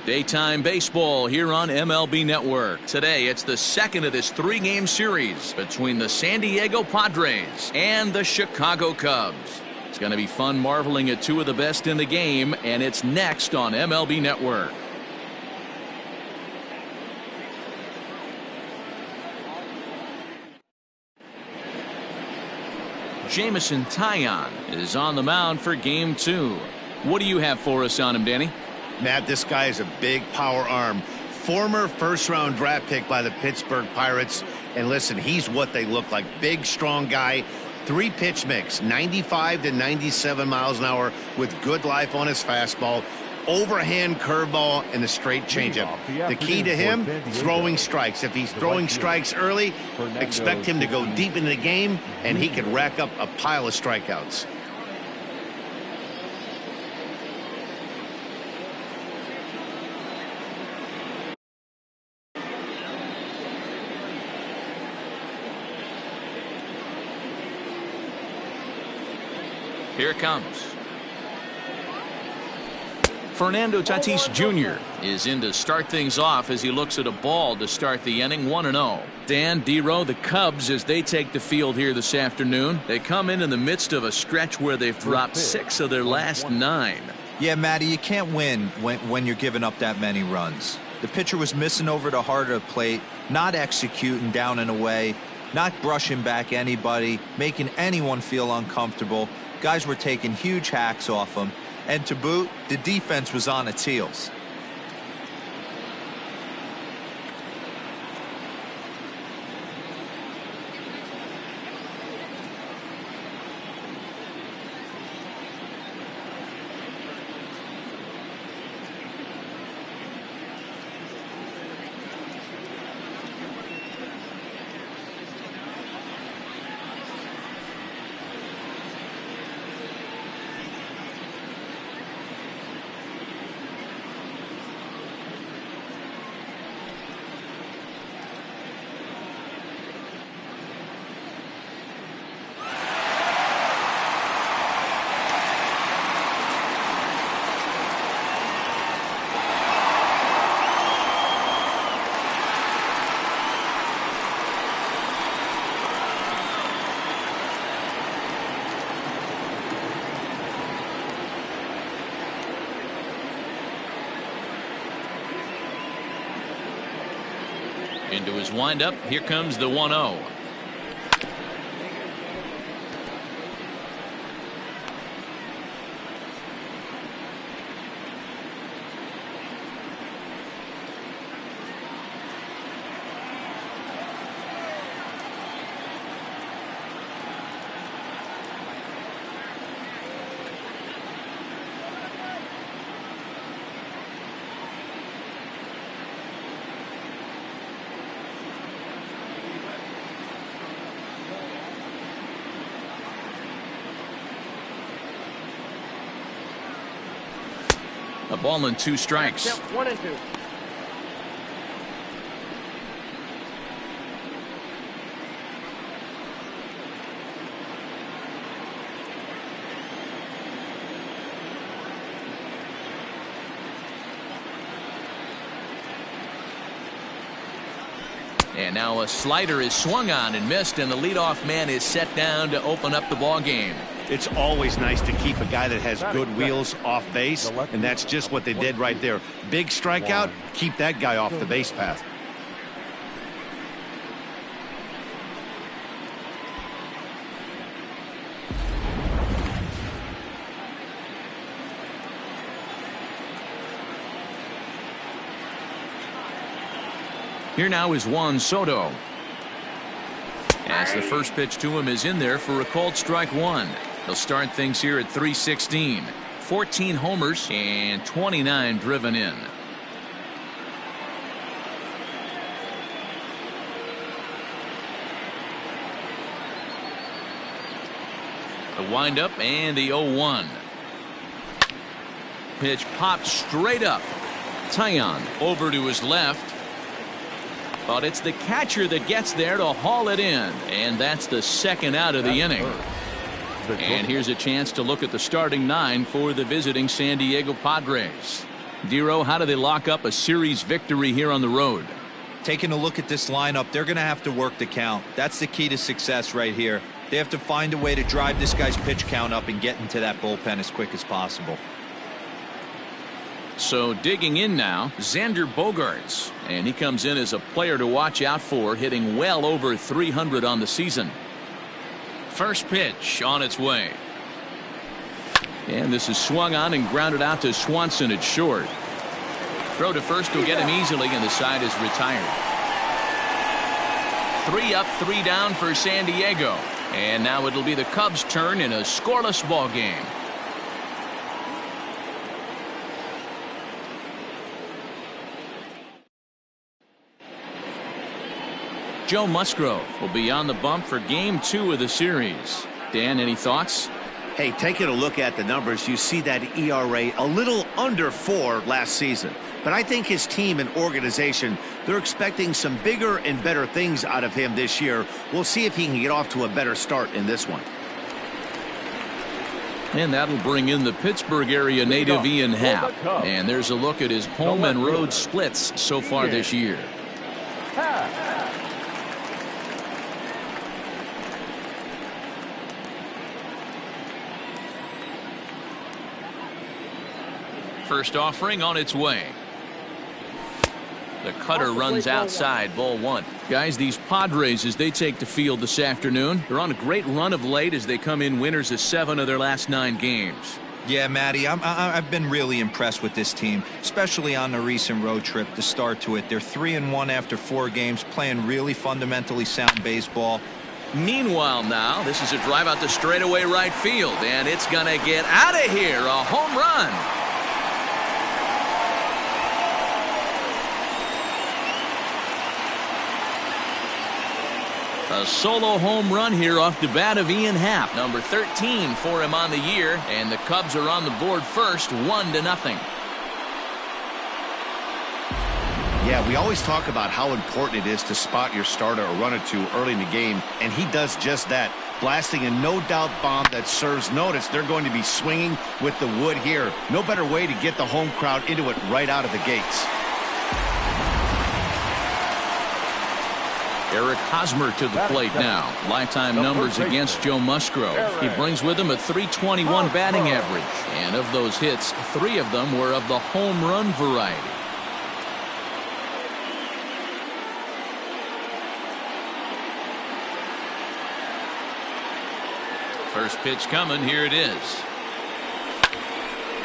Daytime baseball here on MLB Network. Today, it's the second of this three-game series between the San Diego Padres and the Chicago Cubs. It's going to be fun marveling at two of the best in the game, and it's next on MLB Network. Jamison Taillon is on the mound for Game 2. What do you have for us on him, Danny? Matt, this guy is a big power arm. Former first-round draft pick by the Pittsburgh Pirates. And listen, he's what they look like. Big, strong guy. 3-pitch mix, 95 to 97 miles an hour with good life on his fastball. Overhand curveball and a straight changeup. The key to him, throwing strikes. If he's throwing strikes early, expect him to go deep into the game, and he could rack up a pile of strikeouts. Here it comes. Fernando Tatis Jr. is in to start things off as he looks at a ball to start the inning. 1-0. Dan, D-Row, the Cubs, as they take the field here this afternoon, they come in the midst of a stretch where they've dropped 6 of their last 9. Yeah, Matty, you can't win when you're giving up that many runs. The pitcher was missing over the heart of the plate, not executing down and away, not brushing back anybody, making anyone feel uncomfortable. Guys were taking huge hacks off him. And to boot, the defense was on its heels. Into his windup, here comes the 1-0. A ball and 2 strikes. 1 and 2. And now a slider is swung on and missed, and the leadoff man is set down to open up the ball game. It's always nice to keep a guy that has good wheels off base, and that's just what they did right there. Big strikeout, keep that guy off the base path. Here now is Juan Soto. As the first pitch to him is in there for a called strike 1. He'll start things here at 316. 14 homers and 29 driven in. The windup and the 0-1. Pitch popped straight up. Taillon over to his left. But it's the catcher that gets there to haul it in. And that's the second out of the inning. And here's a chance to look at the starting 9 for the visiting San Diego Padres. Dero, how do they lock up a series victory here on the road? Taking a look at this lineup, they're going to have to work the count. That's the key to success right here. They have to find a way to drive this guy's pitch count up and get into that bullpen as quick as possible. So digging in now, Xander Bogaerts, and he comes in as a player to watch out for, hitting well over 300 on the season. First pitch on its way. And this is swung on and grounded out to Swanson at short. Throw to first will get him easily, and the side is retired. 3 up, 3 down for San Diego. And now it'll be the Cubs' turn in a scoreless ball game. Joe Musgrove will be on the bump for game 2 of the series. Dan, any thoughts? Hey, taking a look at the numbers, you see that ERA a little under 4 last season. But I think his team and organization, they're expecting some bigger and better things out of him this year. We'll see if he can get off to a better start in this one. And that'll bring in the Pittsburgh area native Ian Happ. And there's a look at his home and road splits so far this year. First offering on its way. The cutter runs outside, ball 1. Guys, these Padres, as they take the field this afternoon, they're on a great run of late as they come in winners of 7 of their last 9 games. Yeah, Matty, I've been really impressed with this team, especially on the recent road trip, the start to it. They're 3-1 after 4 games, playing really fundamentally sound baseball. Meanwhile now, this is a drive out to straightaway right field, and it's going to get out of here, a home run. A solo home run here off the bat of Ian Happ, number 13 for him on the year, and the Cubs are on the board first, 1-0. Yeah, we always talk about how important it is to spot your starter or run it to early in the game, and he does just that, blasting a no-doubt bomb that serves notice. They're going to be swinging with the wood here. No better way to get the home crowd into it right out of the gates. Eric Hosmer to the plate now. Lifetime numbers against Joe Musgrove. He brings with him a .321 batting average. And of those hits, 3 of them were of the home run variety. First pitch coming. Here it is.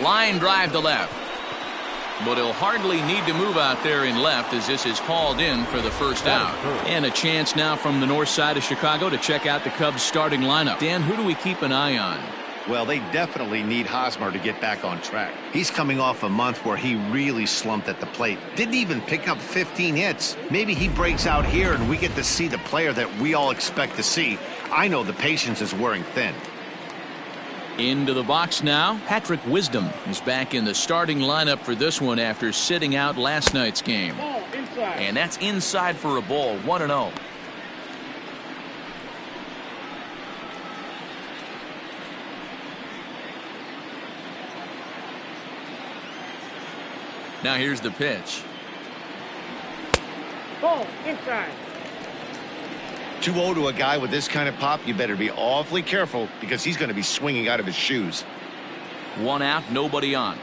Line drive to left. But he'll hardly need to move out there in left as this is hauled in for the first out. And a chance now from the north side of Chicago to check out the Cubs starting lineup. Dan, who do we keep an eye on? Well, they definitely need Hosmer to get back on track. He's coming off a month where he really slumped at the plate. Didn't even pick up 15 hits. Maybe he breaks out here and we get to see the player that we all expect to see. I know the patience is wearing thin. Into the box now. Patrick Wisdom is back in the starting lineup for this one after sitting out last night's game. And that's inside for a ball, 1-0. Now here's the pitch. Ball inside. 2-0 to a guy with this kind of pop, you better be awfully careful because he's going to be swinging out of his shoes. 1 out, nobody on.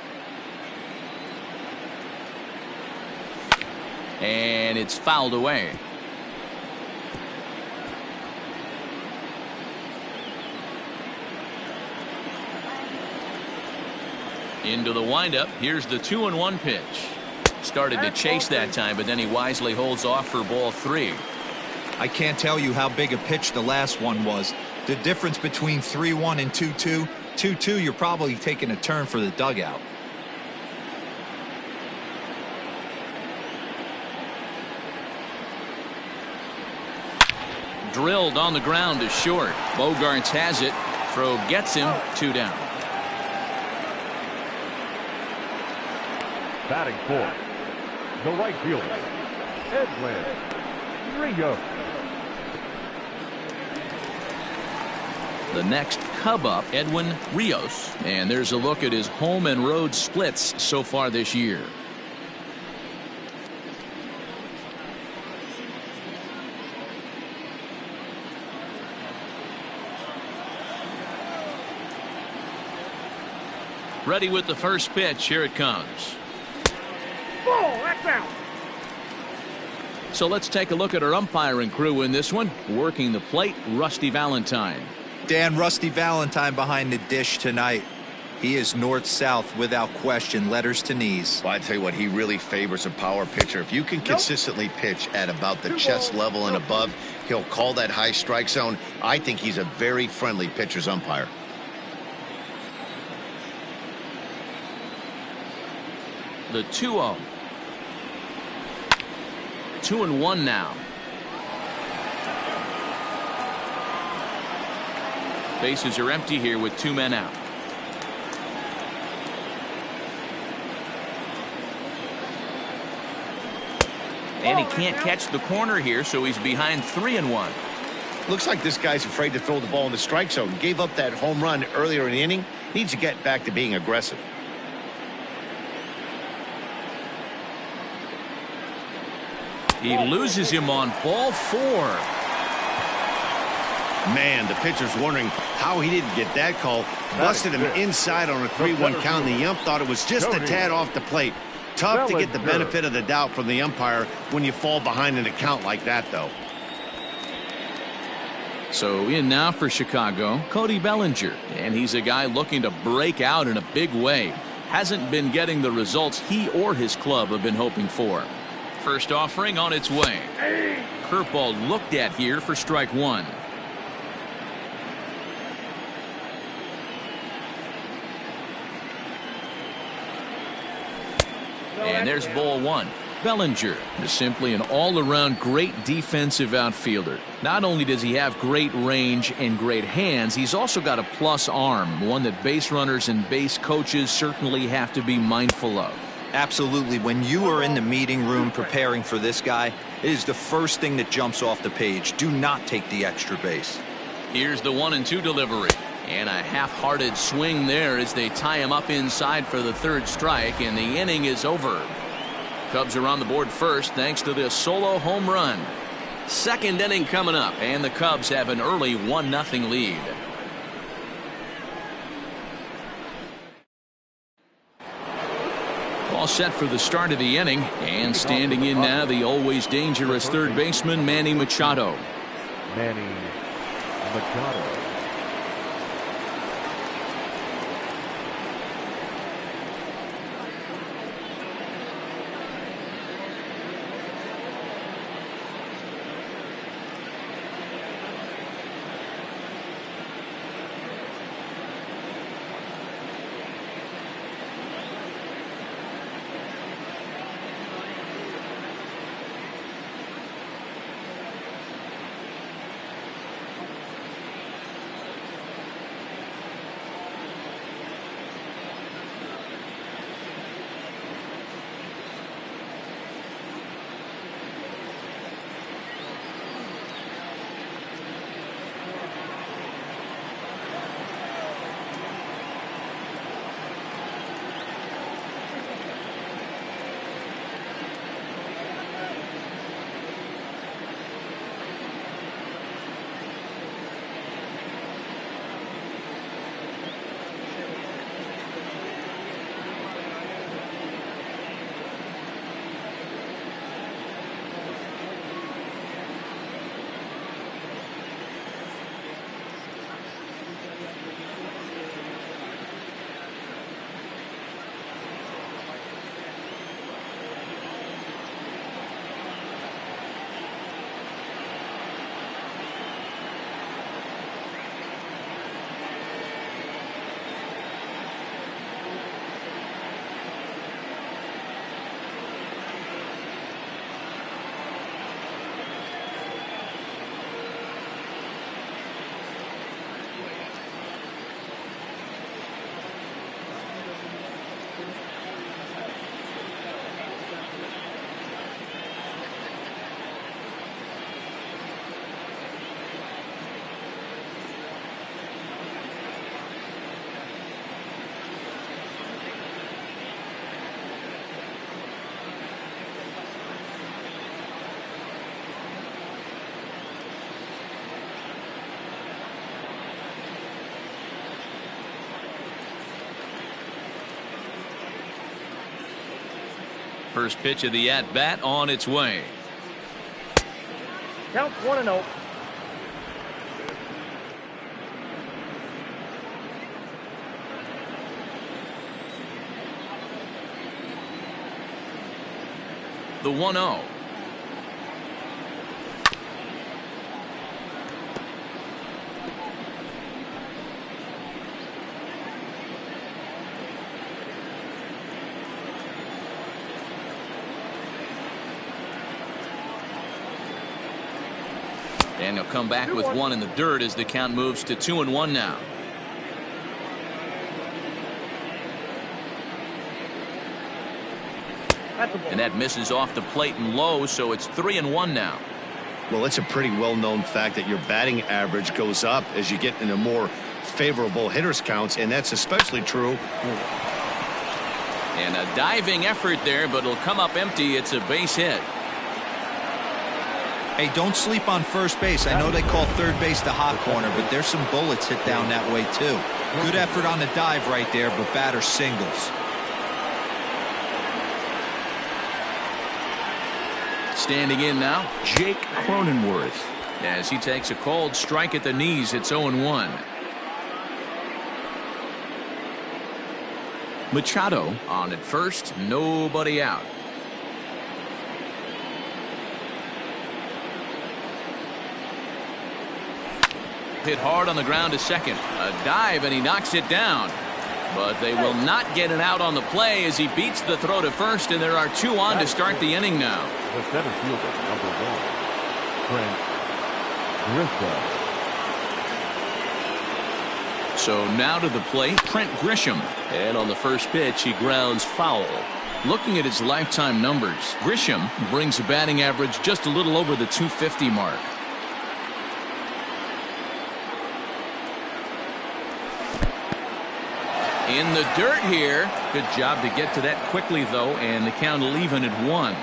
And it's fouled away. Into the windup. Here's the 2-1 pitch. Started to chase that time, but then he wisely holds off for ball 3. I can't tell you how big a pitch the last one was. The difference between 3-1 and 2-2. 2-2, you're probably taking a turn for the dugout. Drilled on the ground to short. Bogaerts has it. Throw gets him. 2 down. Batting fourth, the right fielder, Edwin Ringo. The next Cub up, Edwin Rios. And there's a look at his home and road splits so far this year. Ready with the first pitch. Here it comes. Ball, that's out. So let's take a look at our umpiring crew in this one. Working the plate, Rusty Valentine. Dan, Rusty Valentine behind the dish tonight. He is north-south without question, letters to knees. Well, I tell you what, he really favors a power pitcher. If you can consistently pitch at about the chest level and above, he'll call that high strike zone. I think he's a very friendly pitcher's umpire. The 2-0. 2-1 now. Bases are empty here with 2 men out. And he can't catch the corner here, so he's behind 3-1. Looks like this guy's afraid to throw the ball in the strike zone. Gave up that home run earlier in the inning. Needs to get back to being aggressive. He loses him on ball 4. Man, the pitcher's wondering how he didn't get that call. Busted him inside on a 3-1 count. The ump thought it was just a tad off the plate. Tough to get the benefit of the doubt from the umpire when you fall behind in a count like that, though. So in now for Chicago, Cody Bellinger. And he's a guy looking to break out in a big way. Hasn't been getting the results he or his club have been hoping for. First offering on its way. Curveball looked at here for strike 1. And there's ball 1. Bellinger is simply an all-around great defensive outfielder. Not only does he have great range and great hands, he's also got a plus arm, one that base runners and base coaches certainly have to be mindful of. Absolutely. When you are in the meeting room preparing for this guy, it is the first thing that jumps off the page. Do not take the extra base. Here's the 1-2 delivery. And a half-hearted swing there as they tie him up inside for the 3rd strike, and the inning is over. Cubs are on the board first thanks to this solo home run. 2nd inning coming up, and the Cubs have an early 1-0 lead. All set for the start of the inning, and standing in now the always dangerous 3rd baseman Manny Machado. Manny Machado. first pitch of the at-bat on its way. Count 1-0. The 1-0. And he'll come back with one in the dirt as the count moves to 2-1 now. And that misses off the plate and low, so it's 3-1 now. Well, it's a pretty well-known fact that your batting average goes up as you get into more favorable hitters counts, and that's especially true. And a diving effort there, but it'll come up empty. It's a base hit. Hey, don't sleep on first base. I know they call third base the hot corner, but there's some bullets hit down that way too. Good effort on the dive right there, but batter singles. Standing in now, Jake Cronenworth. As he takes a cold strike at the knees, it's 0-1. Machado on at first, nobody out. Hit hard on the ground to second. A dive, and he knocks it down. But they will not get an out on the play as he beats the throw to first, and there are two on to start the inning now. The center fielder, number 1, Trent Grisham. So now to the plate, Trent Grisham. And on the first pitch, he grounds foul. Looking at his lifetime numbers, Grisham brings a batting average just a little over the 250 mark. In the dirt here. Good job to get to that quickly, though, and the count will even at 1.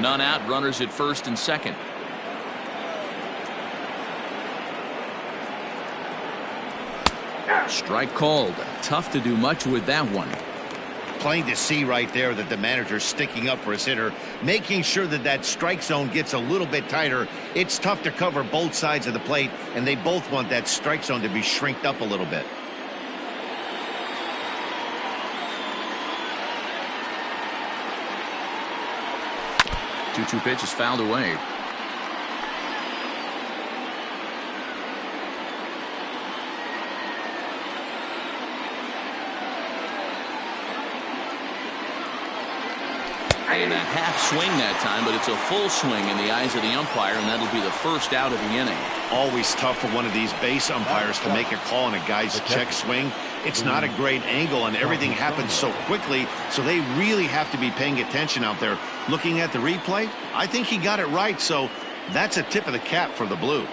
None out, runners at first and second. Strike called. Tough to do much with that one. Plain to see right there that the manager's sticking up for his hitter, making sure that that strike zone gets a little bit tighter. It's tough to cover both sides of the plate, and they both want that strike zone to be shrinked up a little bit. Two pitch is fouled away. And a half swing that time, but it's a full swing in the eyes of the umpire, and that'll be the first out of the inning. Always tough for one of these base umpires to make a call on a guy's check swing. It's not a great angle, and everything happens so quickly, so they really have to be paying attention out there. Looking at the replay, I think he got it right, so that's a tip of the cap for the Blue.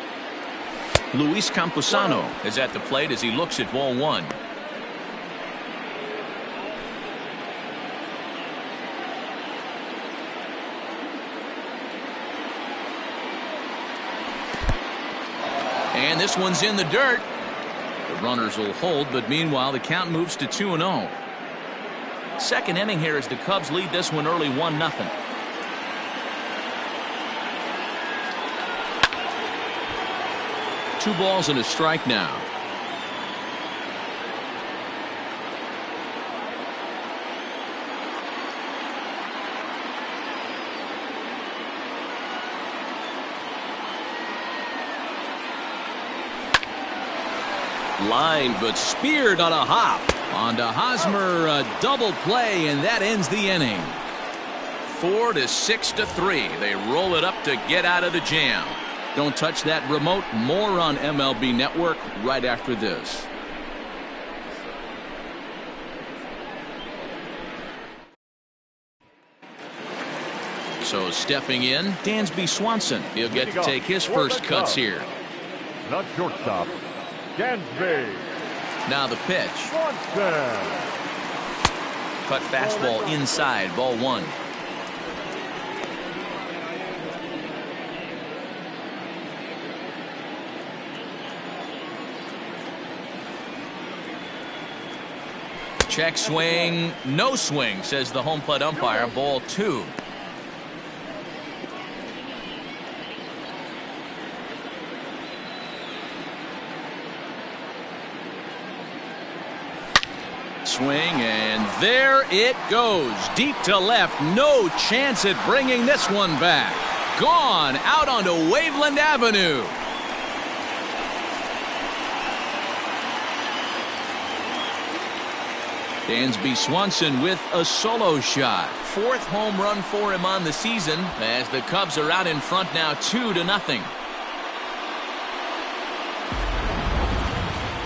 Luis Camposano is at the plate as he looks at ball 1. And this one's in the dirt. The runners will hold, but meanwhile the count moves to 2-0. Second inning here as the Cubs lead this one early 1-0. Two balls and a strike now. Lined but speared on a hop. On to Hosmer, a double play, and that ends the inning. 4-6-3. They roll it up to get out of the jam. Don't touch that remote. More on MLB Network right after this. So stepping in, Dansby Swanson. He'll get to take his first cuts here. Not shortstop, Dansby. Now the pitch. Swanson. Cut fastball inside, ball 1. Check swing, no swing, says the home plate umpire. Ball 2. Swing, and there it goes. Deep to left. No chance at bringing this one back. Gone out onto Waveland Avenue. Dansby Swanson with a solo shot. 4th home run for him on the season as the Cubs are out in front now 2-0.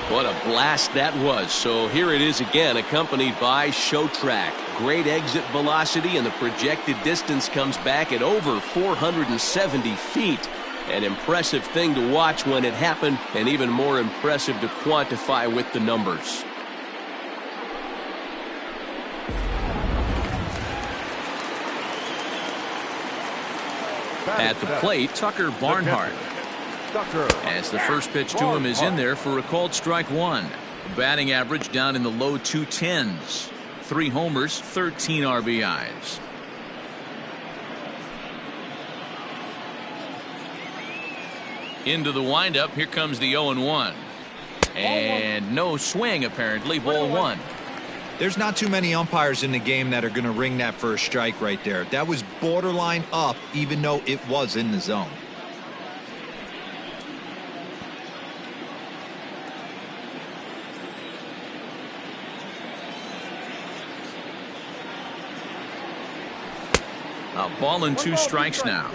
What a blast that was. So here it is again, accompanied by show track. Great exit velocity, and the projected distance comes back at over 470 feet. An impressive thing to watch when it happened, and even more impressive to quantify with the numbers. At the plate, Tucker Barnhart. As the first pitch to him is in there for a called strike 1. Batting average down in the low 210s. 3 homers, 13 RBIs. Into the windup. Here comes the 0-1. And no swing, apparently. Ball 1. There's not too many umpires in the game that are going to ring that first strike right there. That was borderline up, even though it was in the zone. A ball and 2 strikes now.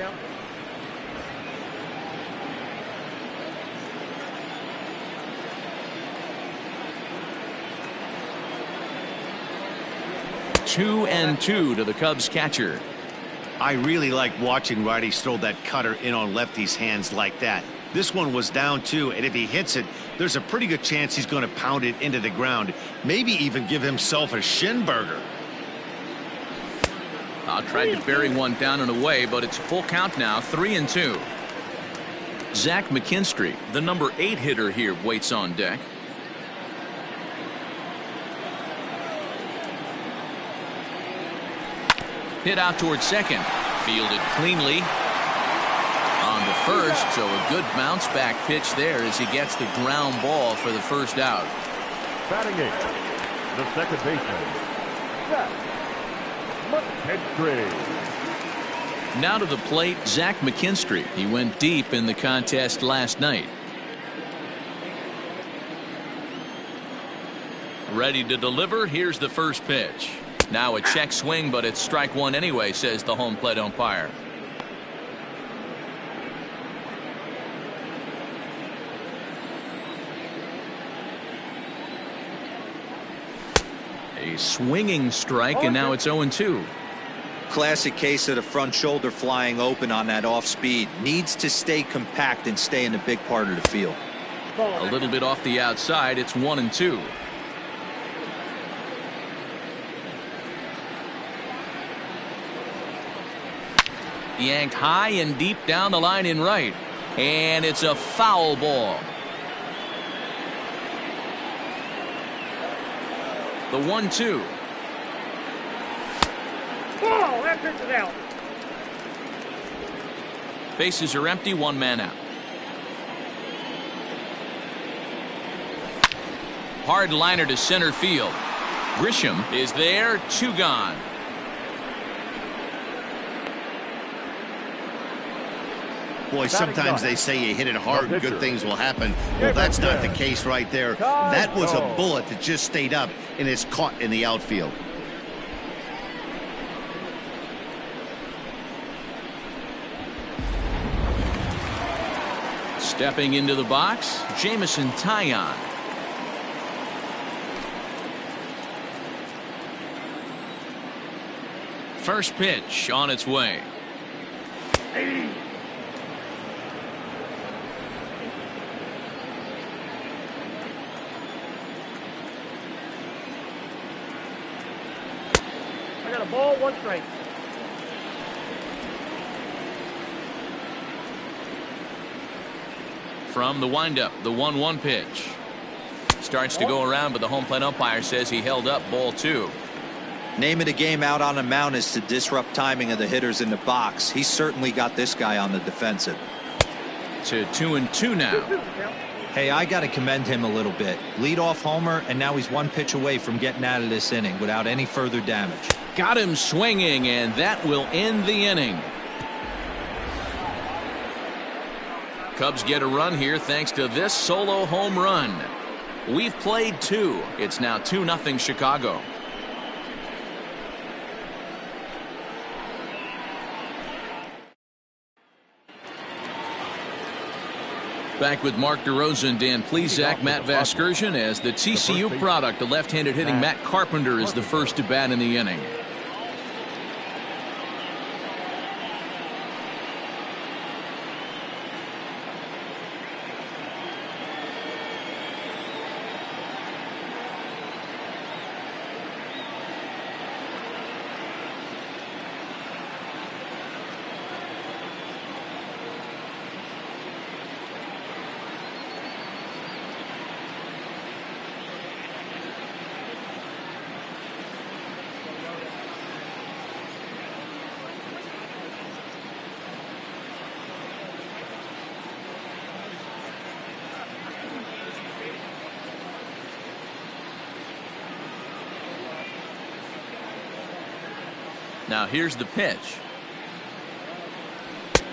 Two and 2 to the Cubs catcher. I really like watching righties throw that cutter in on lefties' hands like that. This one was down 2, and if he hits it, there's a pretty good chance he's going to pound it into the ground. Maybe even give himself a shin burger. Tried to bury one down and away, but it's full count now, 3-2. Zach McKinstry, the number 8 hitter here, waits on deck. Hit out towards second. Fielded cleanly. On to first, so a good bounce back pitch there as he gets the ground ball for the first out. Batting 8, the second baseman, Zach McKinstry. Now to the plate, Zach McKinstry. He went deep in the contest last night. Ready to deliver. Here's the first pitch. Now a check swing, but it's strike 1 anyway, says the home plate umpire. A swinging strike, and now it's 0-2. Classic case of the front shoulder flying open on that off speed. Needs to stay compact and stay in the big part of the field. A little bit off the outside. It's 1-2. Yanked high and deep down the line in right, and it's a foul ball. The 1-2. Oh, that pitch is out. Bases are empty, 1 man out. Hard liner to center field. Grisham is there, 2 gone. Boy, sometimes they say you hit it hard and good things will happen. Well, that's not the case right there. That was a bullet that just stayed up and is caught in the outfield. Stepping into the box, Jamison Taillon. First pitch on its way. I got a ball, 1 strike. From the windup, the 1-1 pitch. starts to go around, but the home plate umpire says he held up ball 2. Name of the game out on the mound is to disrupt timing of the hitters in the box. He's certainly got this guy on the defensive. To 2-2 now. Hey, I got to commend him a little bit. Leadoff homer, and now he's 1 pitch away from getting out of this inning without any further damage. Got him swinging, and that will end the inning. Cubs get a run here thanks to this solo home run. We've played 2. It's now 2-0 Chicago. Back with Mark DeRosa and Dan Plesac, Matt Vasgersian as the TCU product. The left-handed hitting Matt Carpenter is the first to bat in the inning. Now here's the pitch.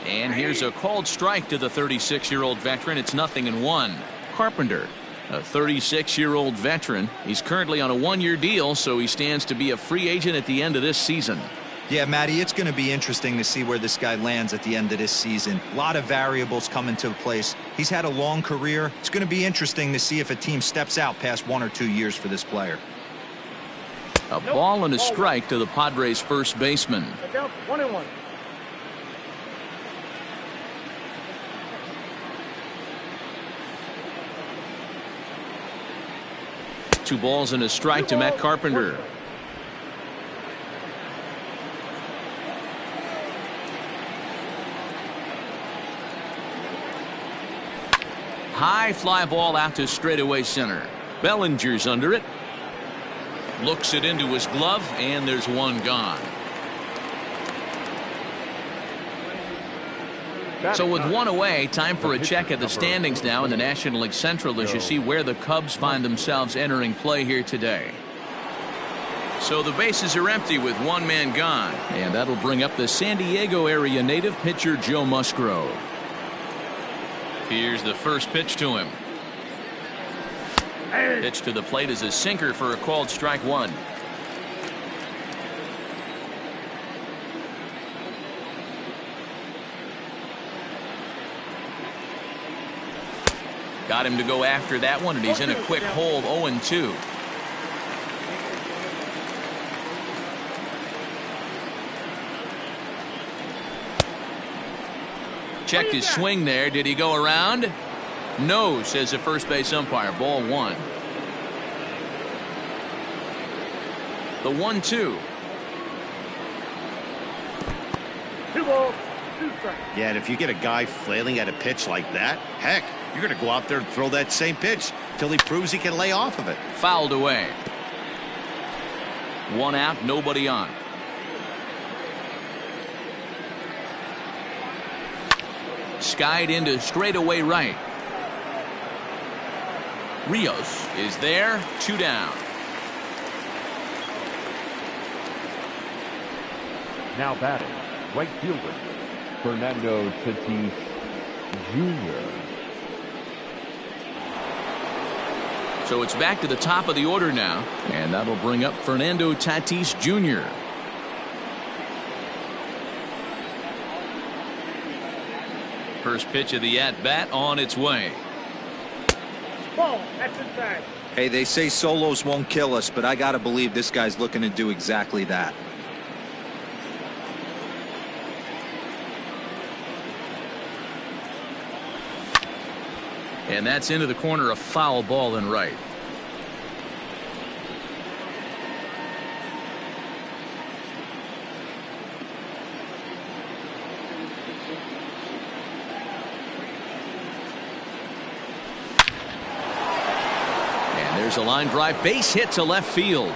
And here's a called strike to the 36-year-old veteran. It's 0-1. Carpenter, a 36-year-old veteran. He's currently on a 1-year deal, so he stands to be a free agent at the end of this season. Yeah, Matty, it's going to be interesting to see where this guy lands at the end of this season. A lot of variables come into place. He's had a long career. It's going to be interesting to see if a team steps out past 1 or 2 years for this player. A ball and a strike to the Padres first baseman. 1-1. Two balls and a strike to Matt Carpenter. High fly ball out to straightaway center. Bellinger's under it. Looks it into his glove, and there's one gone. So with one away, time for a check at the standings now in the National League Central as you see where the Cubs find themselves entering play here today. So the bases are empty with one man gone, and that'll bring up the San Diego area native pitcher Joe Musgrove. Here's the first pitch to him. Pitch to the plate is a sinker for a called strike 1. Got him to go after that one, and he's in a quick hold. 0-2. Checked his swing there. Did he go around? No, says the first base umpire. Ball 1. The 1-2. 2 balls, 2 strikes. Yeah, and if you get a guy flailing at a pitch like that, heck, you're going to go out there and throw that same pitch till he proves he can lay off of it. Fouled away. 1 out, nobody on. Skied into straightaway right. Rios is there. 2 down. Now batting, right fielder, Fernando Tatis Jr. So it's back to the top of the order now, and that'll bring up Fernando Tatis Jr. First pitch of the at-bat on its way. Ball, that's inside. Hey, they say solos won't kill us, but I got to believe this guy's looking to do exactly that. And that's into the corner, a foul ball and right. And Here's a line drive base hit to left field.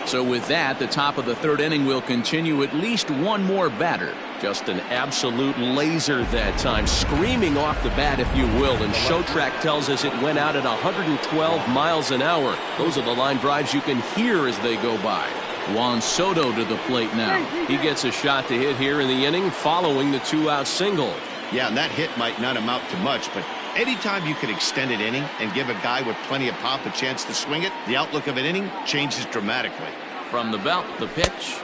So with that, the top of the third inning will continue. At least one more batter. Just an absolute laser that time, screaming off the bat, if you will. And Show Track tells us it went out at 112 miles an hour. Those are the line drives you can hear as they go by. Juan Soto to the plate now. He gets a shot to hit here in the inning following the 2-out single. Yeah, and that hit might not amount to much, but anytime you can extend an inning and give a guy with plenty of pop a chance to swing it, the outlook of an inning changes dramatically. From the belt, the pitch.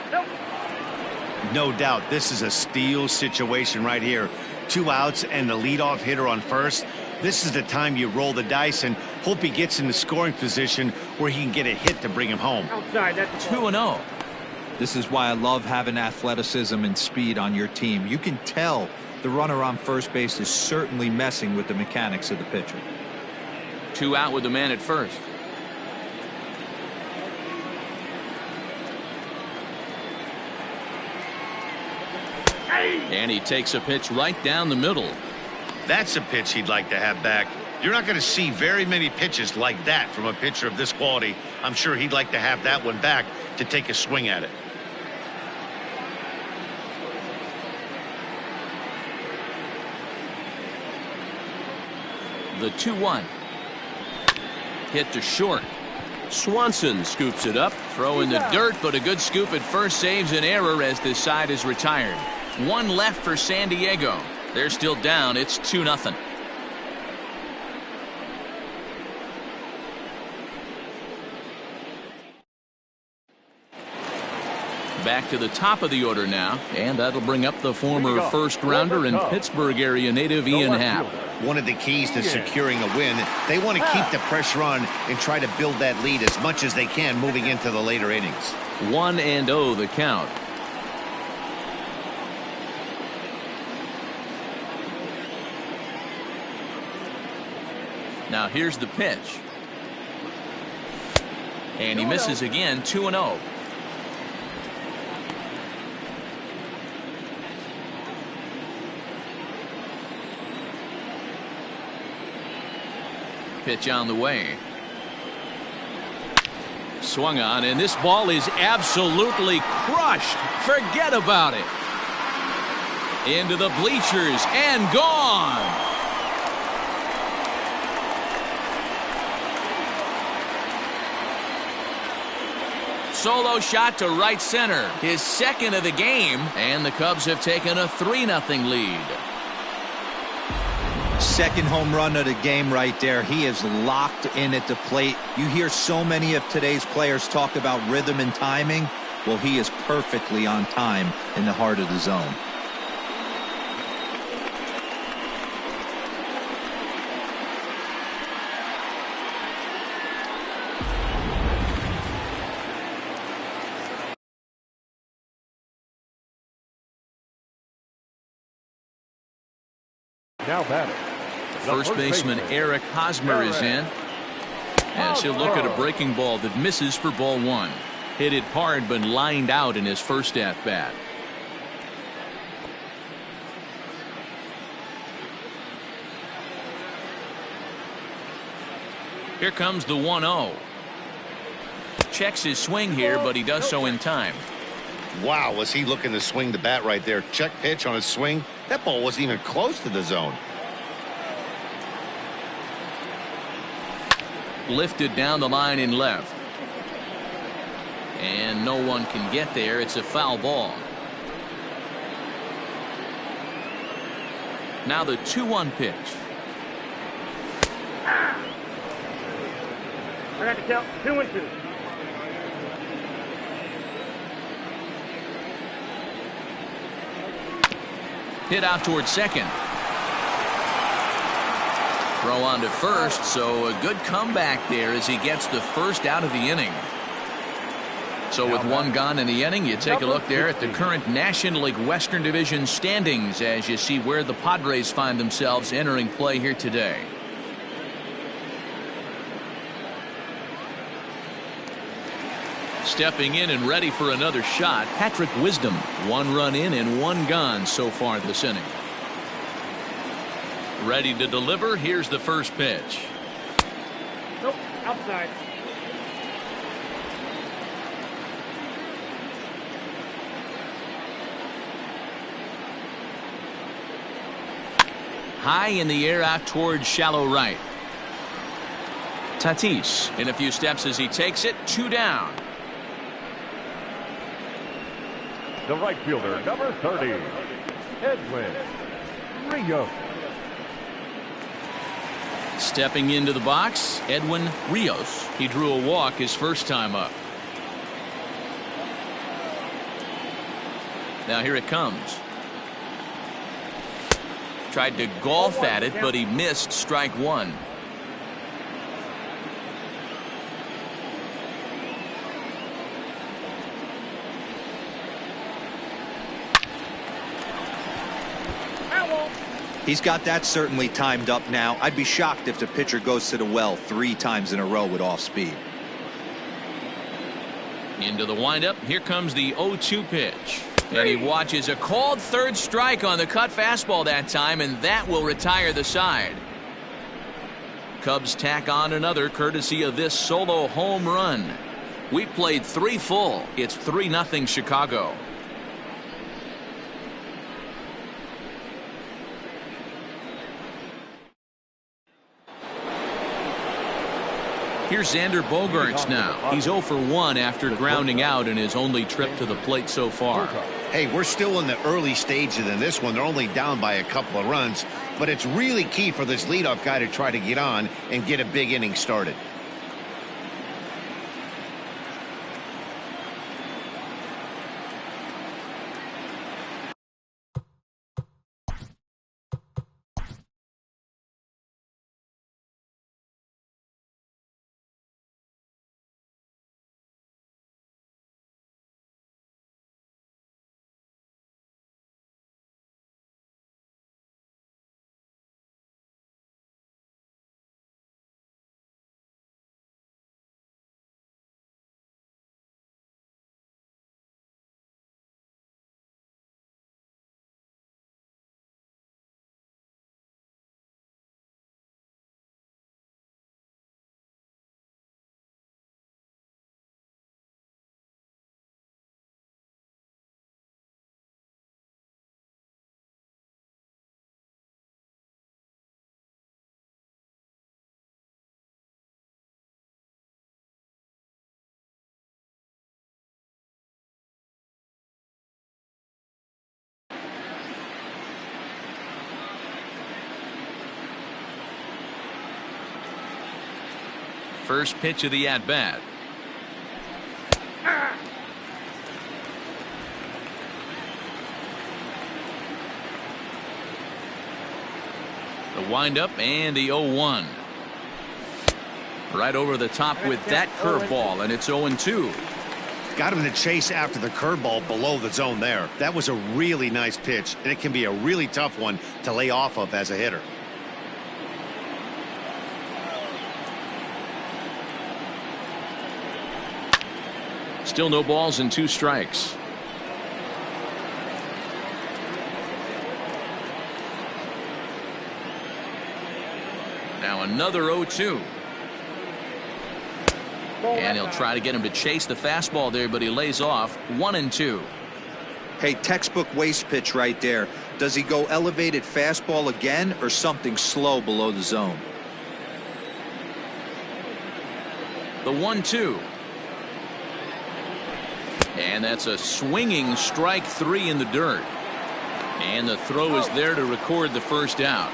No doubt, this is a steal situation right here. 2 outs and the leadoff hitter on first. This is the time you roll the dice and hope he gets in the scoring position where he can get a hit to bring him home. Outside, that's 2-0. This is why I love having athleticism and speed on your team. You can tell the runner on first base is certainly messing with the mechanics of the pitcher. 2 out with the man at first. And he takes a pitch right down the middle. That's a pitch he'd like to have back. You're not going to see very many pitches like that from a pitcher of this quality. I'm sure he'd like to have that one back to take a swing at it. The 2-1. Hit to short. Swanson scoops it up. Throw in the dirt, but a good scoop at first saves an error as this side is retired. 1 left for San Diego. They're still down. It's 2-0. Back to the top of the order now, and that'll bring up the former first rounder and Pittsburgh area native Ian Happ. One of the keys to securing a win, they want to keep the pressure on and try to build that lead as much as they can moving into the later innings. 1-0 the count. Now here's the pitch. And he misses again. 2-0. Pitch on the way. Swung on, and this ball is absolutely crushed. Forget about it. Into the bleachers and gone. Solo shot to right center. His second of the game, and the Cubs have taken a 3-0 lead. Second home run of the game right there. He is locked in at the plate. You hear so many of today's players talk about rhythm and timing. Well, he is perfectly on time in the heart of the zone. Now batting. First baseman Eric Hosmer is in. As he'll look at a breaking ball that misses for ball 1. Hit it hard but lined out in his first at bat. Here comes the 1-0. Checks his swing here, but he does so in time. Wow, was he looking to swing the bat right there. Check pitch on his swing. That ball wasn't even close to the zone. Lifted down the line in left. And no one can get there. It's a foul ball. Now the 2-1 pitch. I got to count 2-2. Hit out towards second. Throw on to first, so a good comeback there as he gets the first out of the inning. So with one gone in the inning, you take a look there at the current National League Western Division standings as you see where the Padres find themselves entering play here today. Stepping in and ready for another shot, Patrick Wisdom. 1 run in and 1 gone so far this inning. Ready to deliver. Here's the first pitch. Nope, outside. high in the air out towards shallow right. Tatis in a few steps as he takes it. 2 down. The right fielder, number 30, Edwin Rios. Stepping into the box, Edwin Rios. He drew a walk his first time up. Now here it comes. Tried to golf at it, but he missed strike 1. He's got that certainly timed up now. I'd be shocked if the pitcher goes to the well 3 times in a row with off speed. Into the windup. Here comes the 0-2 pitch. And he watches a called third strike on the cut fastball that time, and that will retire the side. Cubs tack on another courtesy of this solo home run. We played 3 full. It's 3-0 Chicago. Here's Xander Bogaerts now. He's 0 for 1 after grounding out in his only trip to the plate so far. Hey, we're still in the early stages in this one. They're only down by a couple of runs, but it's really key for this leadoff guy to try to get on and get a big inning started. First pitch of the at-bat. The windup and the 0-1. Right over the top with that curveball, and it's 0-2. Got him to chase after the curveball below the zone there. That was a really nice pitch, and it can be a really tough one to lay off of as a hitter. Still no balls and 2 strikes. Now another 0-2. And he'll try to get him to chase the fastball there, but he lays off. 1-2. Hey, textbook waste pitch right there. Does he go elevated fastball again or something slow below the zone? The 1-2. And that's a swinging strike 3 in the dirt. And the throw is there to record the first out.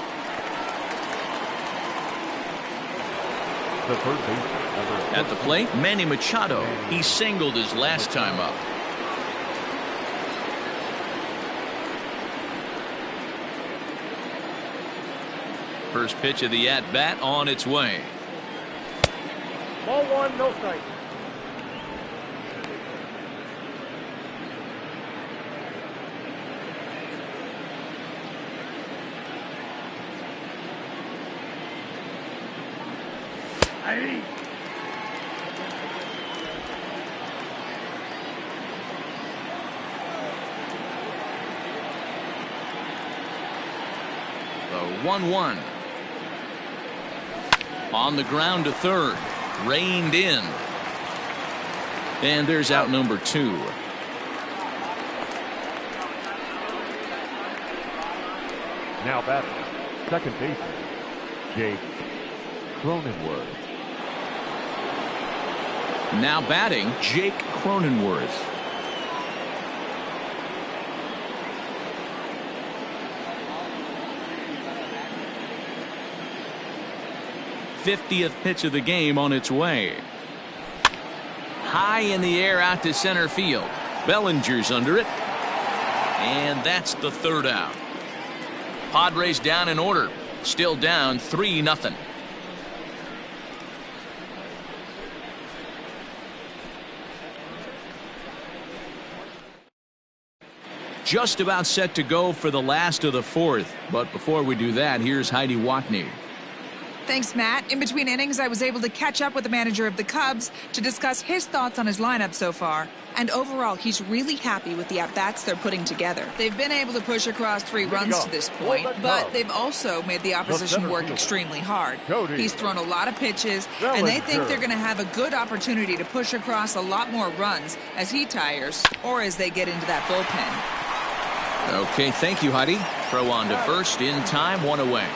The third baseman, At the plate, Manny Machado. He singled his last time up. First pitch of the at-bat on its way. Ball 1, no strike. The 1-1. On the ground to third. Reined in. And there's out number 2. now batting, Second baseman, Jake Cronenworth. Now batting, Jake Cronenworth. '50th pitch of the game on its way. High in the air out to center field. Bellinger's under it. And that's the third out. Padres down in order. Still down 3-0. Just about set to go for the last of the fourth. But before we do that, here's Heidi Watney. Thanks, Matt. In between innings, I was able to catch up with the manager of the Cubs to discuss his thoughts on his lineup so far. And overall, he's really happy with the at-bats they're putting together. They've been able to push across 3 runs to this point, but they've also made the opposition work extremely hard. He's thrown a lot of pitches, and they think they're going to have a good opportunity to push across a lot more runs as he tires or as they get into that bullpen. Okay, thank you, Heidi. Throw on to first in time, 1 away.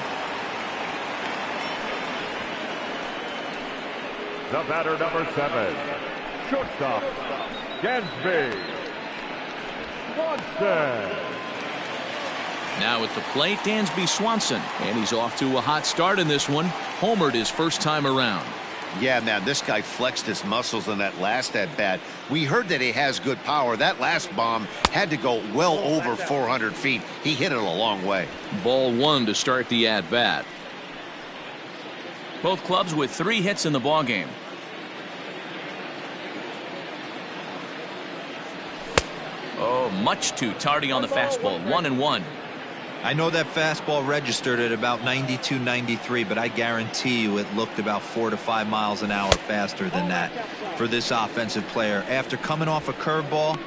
The batter, number 7, shortstop, Gansby Swanson. Now at the plate, Dansby Swanson, and he's off to a hot start in this one. Homered his first time around. Yeah, man, this guy flexed his muscles in that last at-bat. We heard that he has good power. That last bomb had to go well over 400 feet. He hit it a long way. Ball 1 to start the at-bat. Both clubs with 3 hits in the ballgame. Oh, much too tardy on the fastball. 1-1. I know that fastball registered at about 92, 93, but I guarantee you it looked about 4 to 5 miles an hour faster than that for this offensive player. After coming off a curveball,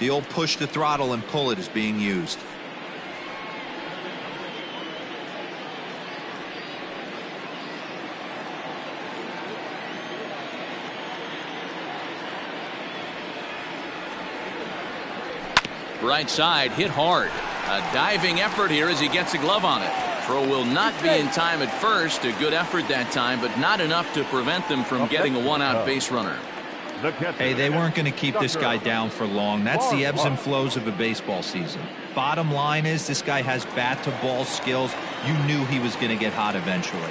the old push the throttle and pull it is being used. Right side, hit hard. A diving effort here as he gets a glove on it. Throw will not be in time at first. A good effort that time, but not enough to prevent them from getting a 1-out base runner. Hey, they weren't going to keep this guy down for long. That's the ebbs and flows of a baseball season. Bottom line is this guy has bat-to-ball skills. You knew he was going to get hot eventually.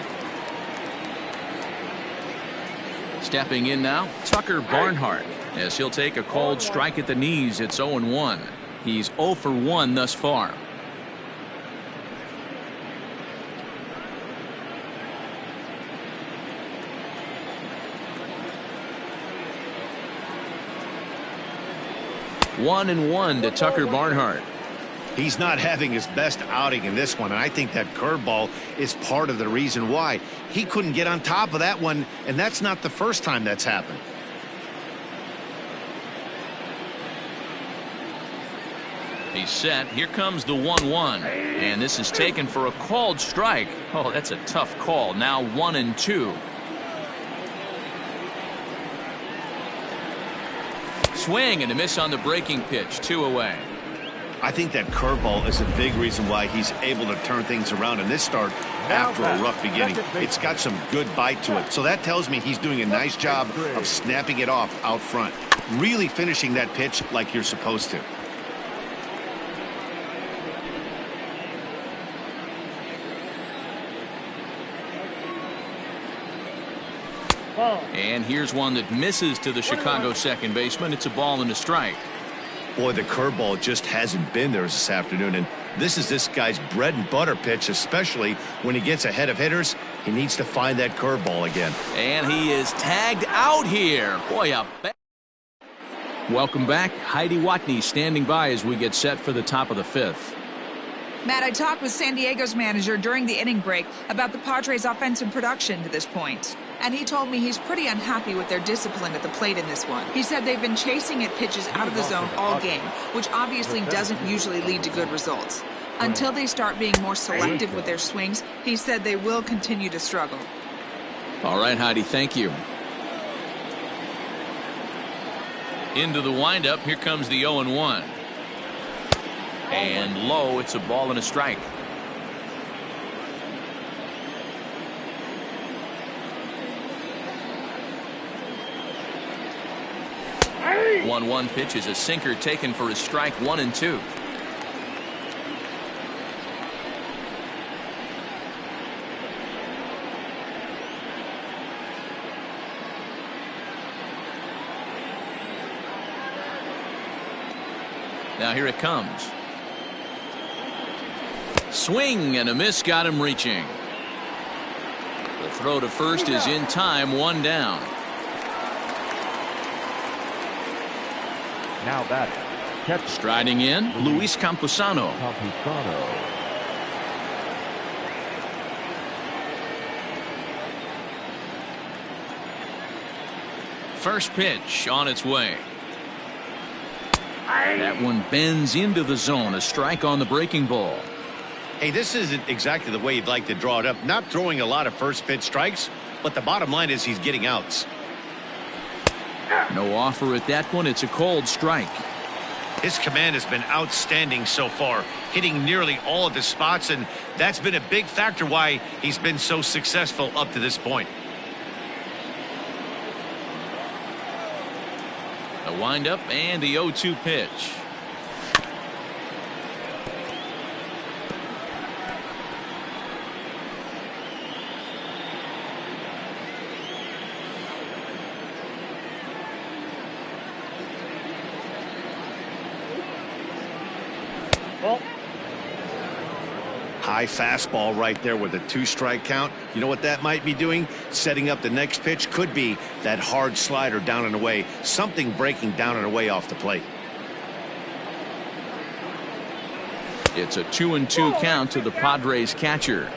Stepping in now, Tucker Barnhart, as he'll take a called strike at the knees. It's 0-1. He's 0 for 1 thus far. One and 1 to Tucker Barnhart. He's not having his best outing in this one, and I think that curveball is part of the reason why. He couldn't get on top of that one, and that's not the first time that's happened. He's set. Here comes the 1-1. And this is taken for a called strike. Oh, that's a tough call. Now 1-2. Swing and a miss on the breaking pitch. 2 away. I think that curveball is a big reason why he's able to turn things around in this start after a rough beginning. It's got some good bite to it. So that tells me he's doing a nice job of snapping it off out front. Really finishing that pitch like you're supposed to. And here's one that misses to the Chicago second baseman. It's a ball and a strike. Boy, the curveball just hasn't been there this afternoon, and this is this guy's bread and butter pitch, especially when he gets ahead of hitters. He needs to find that curveball again. And he is tagged out here. Boy, welcome back. Heidi Watney standing by as we get set for the top of the 5th. Matt, I talked with San Diego's manager during the inning break about the Padres' offensive production to this point. And he told me he's pretty unhappy with their discipline at the plate in this one. He said they've been chasing at pitches out of the zone all game, which obviously doesn't usually lead to good results. Until they start being more selective with their swings, he said they will continue to struggle. All right, Heidi, thank you. Into the windup, here comes the 0-1. And low, it's a ball and a strike. 1-1 pitch is a sinker taken for a strike, 1-2. Now here it comes. Swing and a miss, got him reaching. The throw to first is in time, 1 down. Now batting. Catch. Striding in, Luis Campusano. First pitch on its way. That one bends into the zone. A strike on the breaking ball. Hey, this isn't exactly the way you'd like to draw it up. Not throwing a lot of first pitch strikes, but the bottom line is he's getting outs. No offer at that one. It's a cold strike. His command has been outstanding so far, hitting nearly all of his spots, and that's been a big factor why he's been so successful up to this point. A windup and the 0-2 pitch. High fastball right there with a 2-strike count. You know what that might be doing? Setting up the next pitch. Could be that hard slider down and away. Something breaking down and away off the plate. It's a 2-2 count to the Padres catcher.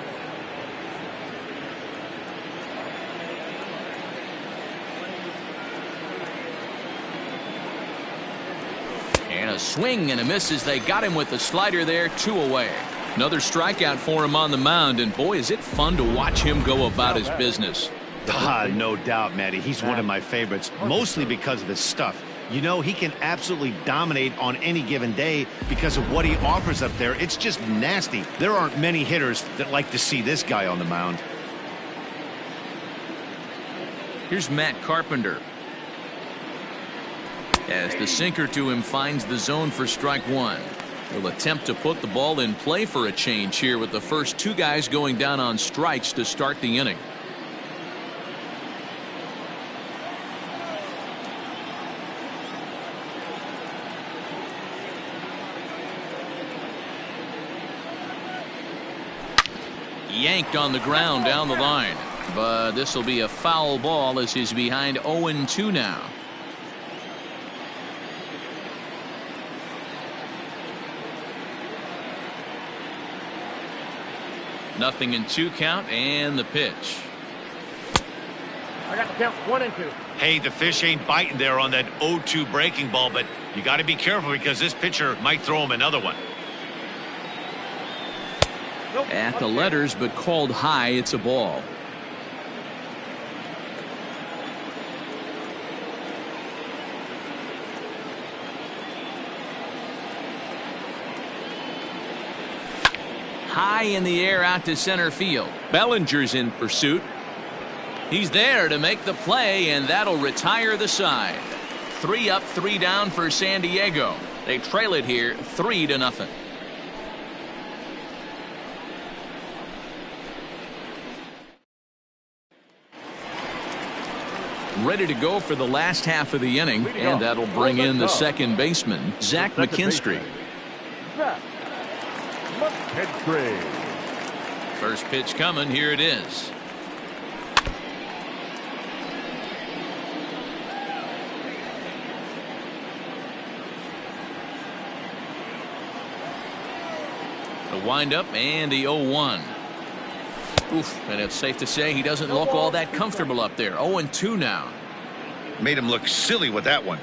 And a swing and a miss as they got him with the slider there, 2 away. Another strikeout for him on the mound, and boy, is it fun to watch him go about his business. No doubt, Matty. He's one of my favorites, mostly because of his stuff. You know, he can absolutely dominate on any given day because of what he offers up there. It's just nasty. There aren't many hitters that like to see this guy on the mound. Here's Matt Carpenter. As the sinker to him finds the zone for strike 1. He'll attempt to put the ball in play for a change here with the first 2 guys going down on strikes to start the inning. Yanked on the ground down the line, but this will be a foul ball as he's behind 0-2 now. Nothing in 2 count, and the pitch. I got the count 1-2. Hey, the fish ain't biting there on that 0-2 breaking ball, but you got to be careful because this pitcher might throw him another one. At the letters, but called high. It's a ball. High in the air out to center field. Bellinger's in pursuit. He's there to make the play, and that'll retire the side. 3 up, 3 down for San Diego. They trail it here 3-0. Ready to go for the last half of the inning, and that'll bring in the second baseman, Zach McKinstry. First pitch coming. Here it is. The windup and the 0-1. Oof, and it's safe to say he doesn't look all that comfortable up there. 0-2 now. Made him look silly with that one.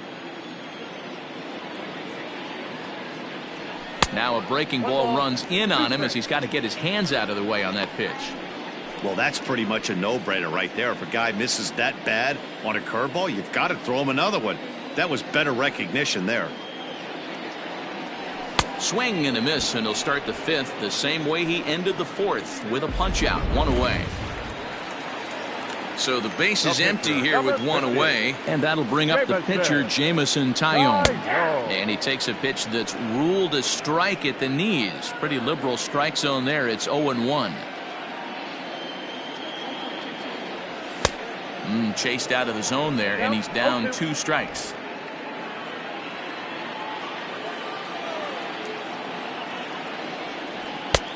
Now a breaking ball runs in on him as he's got to get his hands out of the way on that pitch. Well, that's pretty much a no-brainer right there. If a guy misses that bad on a curveball, you've got to throw him another one. That was better recognition there. Swing and a miss, and he'll start the 5th the same way he ended the 4th with a punch out, 1 away. So the base is empty here with one away. And that'll bring up the pitcher, Jamison Taillon. And he takes a pitch that's ruled a strike at the knees. Pretty liberal strike zone there. It's 0-1. Chased out of the zone there, and he's down 2 strikes.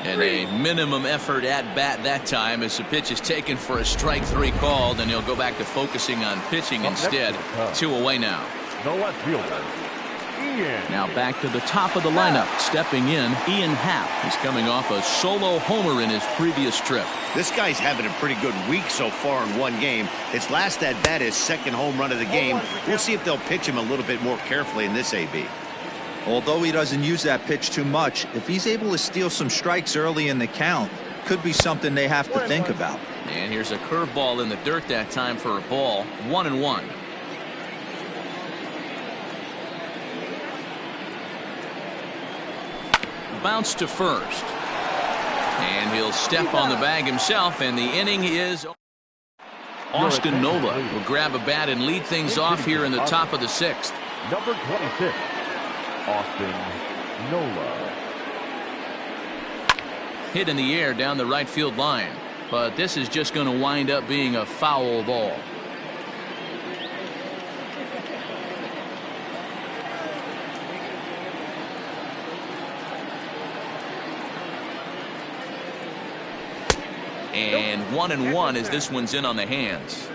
And a minimum effort at bat that time as the pitch is taken for a strike 3 called, and he'll go back to focusing on pitching instead. 2 away now. No left fielder. Ian. Now back to the top of the lineup. Stepping in, Ian Happ. He's coming off a solo homer in his previous trip. This guy's having a pretty good week so far in one game. His last at bat is second home run of the game. We'll see if they'll pitch him a little bit more carefully in this AB. Although he doesn't use that pitch too much, if he's able to steal some strikes early in the count, could be something they have to think about. And here's a curveball in the dirt that time for a ball. 1-1. Bounce to first. And he'll step on the bag himself, and the inning is... Austin Nola will grab a bat and lead things off here in the top of the 6th. Number 26, Austin Nola. Hit in the air down the right field line, but this is just going to wind up being a foul ball. And 1-1 as this one's in on the hands.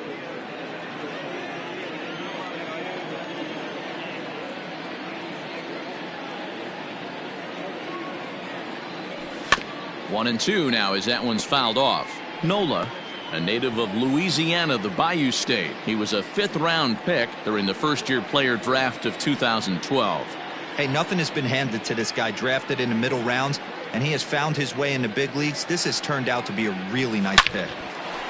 One and 2 now as that one's fouled off. Nola, a native of Louisiana, the Bayou State. He was a 5th-round pick during the first-year player draft of 2012. Hey, nothing has been handed to this guy. Drafted in the middle rounds, and he has found his way in the big leagues. This has turned out to be a really nice pick.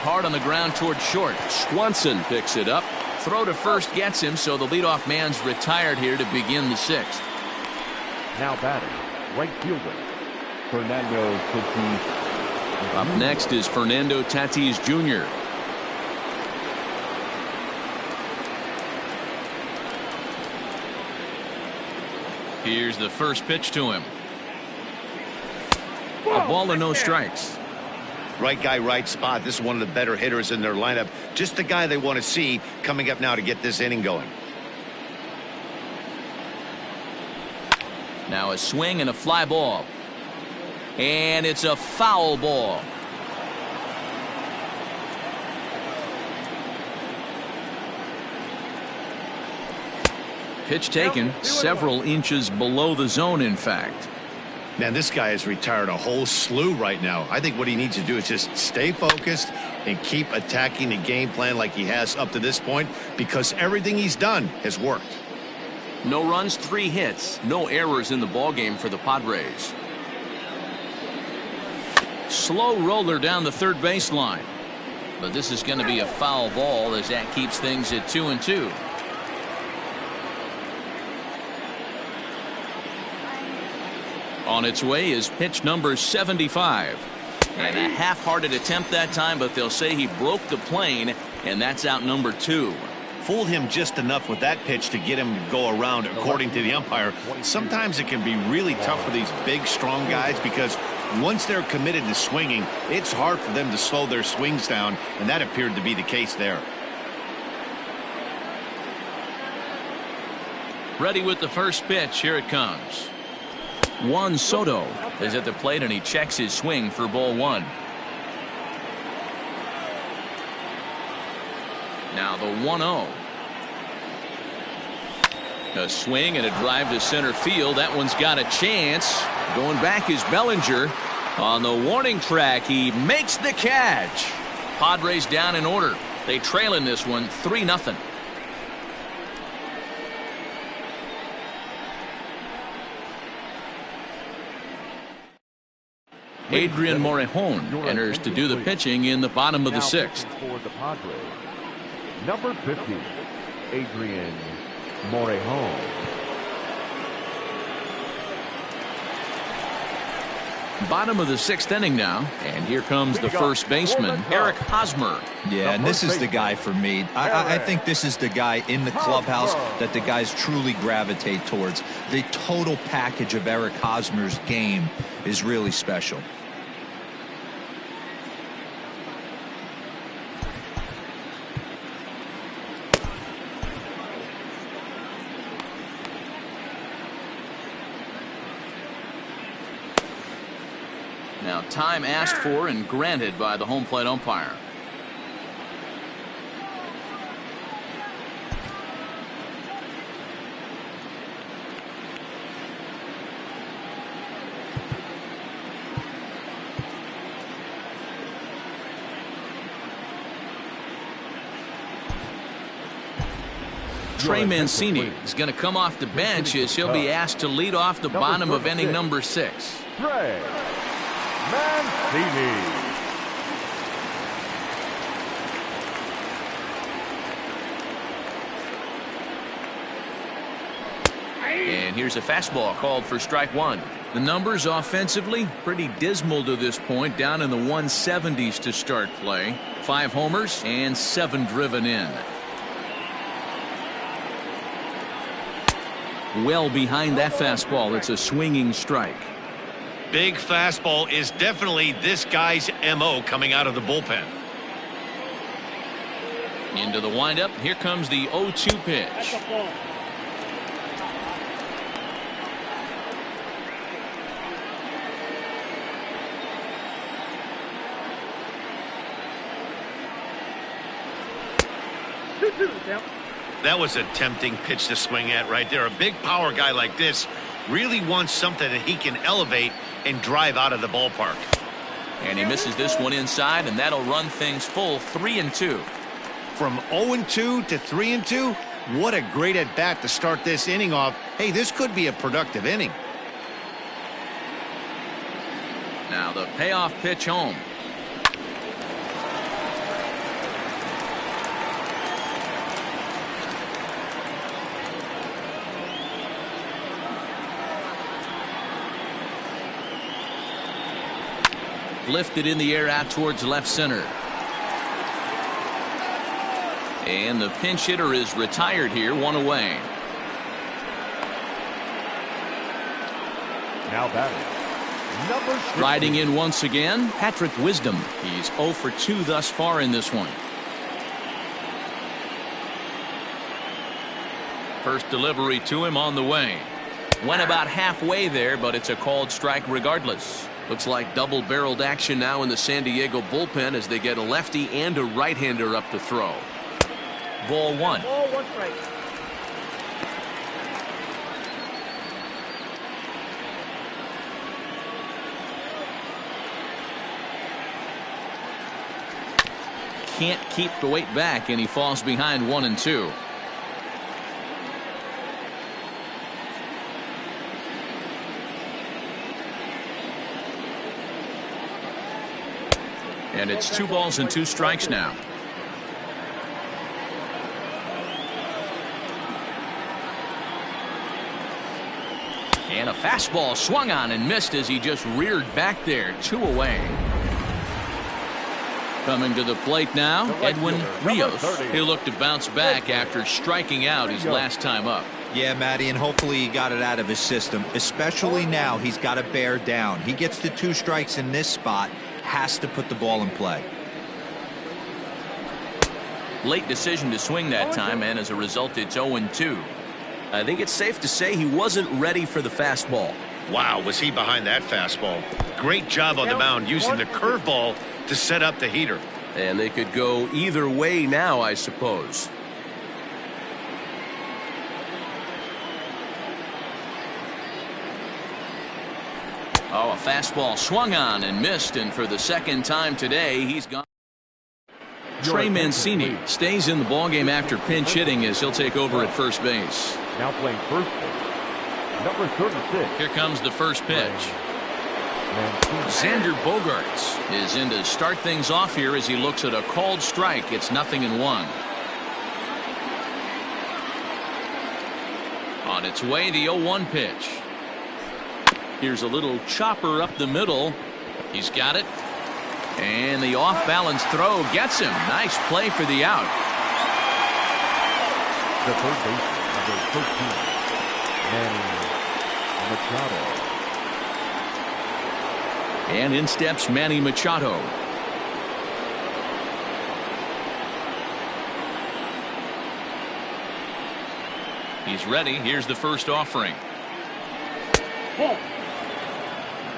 Hard on the ground toward short. Swanson picks it up. Throw to first gets him, so the leadoff man's retired here to begin the 6th. Now batting, right fielder, Fernando Tatis. Up next is Fernando Tatis Jr. Here's the first pitch to him. A ball and no strikes. Right guy, right spot. This is one of the better hitters in their lineup. Just the guy they want to see coming up now to get this inning going. Now a swing and a fly ball. And it's a foul ball. Pitch taken several inches below the zone, in fact. Man, this guy has retired a whole slew right now. I think what he needs to do is just stay focused and keep attacking the game plan like he has up to this point, because everything he's done has worked. No runs, 3 hits, no errors in the ballgame for the Padres. Slow roller down the third baseline. But this is going to be a foul ball as that keeps things at 2-2. On its way is pitch number 75. And a half-hearted attempt that time, but they'll say he broke the plane, and that's out number 2. Fooled him just enough with that pitch to get him to go around, according to the umpire. Sometimes it can be really tough for these big, strong guys, because once they're committed to swinging, it's hard for them to slow their swings down, and that appeared to be the case there. Ready with the first pitch. Here it comes. Juan Soto is at the plate, and he checks his swing for ball 1. Now the 1-0. A swing and a drive to center field. That one's got a chance. Going back is Bellinger. On the warning track, he makes the catch. Padres down in order. They trail in this one 3-0. Adrian Morejon enters to do the pitching in the bottom of the 6th. For the Padres, number 50, Adrian Morejon. Bottom of the 6th inning now, and here comes the first baseman, Eric Hosmer. Yeah, and this is the guy for me. I think this is the guy in the clubhouse that the guys truly gravitate towards. The total package of Eric Hosmer's game is really special. Now, time asked for and granted by the home plate umpire. Trey Mancini is going to come off the bench as he'll be asked to lead off the bottom of inning number 6. Trey Mancini. And here's a fastball called for strike 1. The numbers offensively pretty dismal to this point, down in the 170s to start play. 5 homers and 7 driven in. Well behind that fastball. It's a swinging strike. Big fastball is definitely this guy's MO coming out of the bullpen. Into the windup. Here comes the 0-2 pitch. That was a tempting pitch to swing at right there. A big power guy like this really wants something that he can elevate and drive out of the ballpark. And he misses this one inside, and that'll run things full 3-2. From 0-2 to 3-2, what a great at bat to start this inning off. Hey, this could be a productive inning. Now the payoff pitch home. Lifted in the air out towards left center. And the pinch hitter is retired here, 1 away. Now batting, number 60. Riding in once again, Patrick Wisdom. He's 0 for 2 thus far in this one. First delivery to him on the way. Went about halfway there, but it's a called strike regardless. Looks like double-barreled action now in the San Diego bullpen as they get a lefty and a right-hander up to throw. Ball 1. Ball 1 strike. Can't keep the weight back, and he falls behind 1-2. And it's 2 balls and 2 strikes now. And a fastball swung on and missed as he just reared back there. 2 away. Coming to the plate now, Edwin Rios. He'll look to bounce back after striking out his last time up. Yeah, Matty, and hopefully he got it out of his system. Especially now, he's got to bear down. He gets the 2 strikes in this spot. Has to put the ball in play. Late decision to swing that time, and as a result, it's 0-2. I think it's safe to say he wasn't ready for the fastball. Wow, was he behind that fastball. Great job on the mound using the curveball to set up the heater. And they could go either way now, I suppose. Oh, a fastball swung on and missed, and for the second time today, he's gone. Trey Mancini stays in the ballgame after pinch hitting as he'll take over at first base. Now playing first base, number 36. Here comes the first pitch. Xander Bogaerts is in to start things off here as he looks at a called strike. It's 0-1. On its way, the 0-1 pitch. Here's a little chopper up the middle. He's got it. And the off-balance throw gets him. Nice play for the out. The third baseman, number 13, Manny Machado. And in steps Manny Machado. He's ready. Here's the first offering.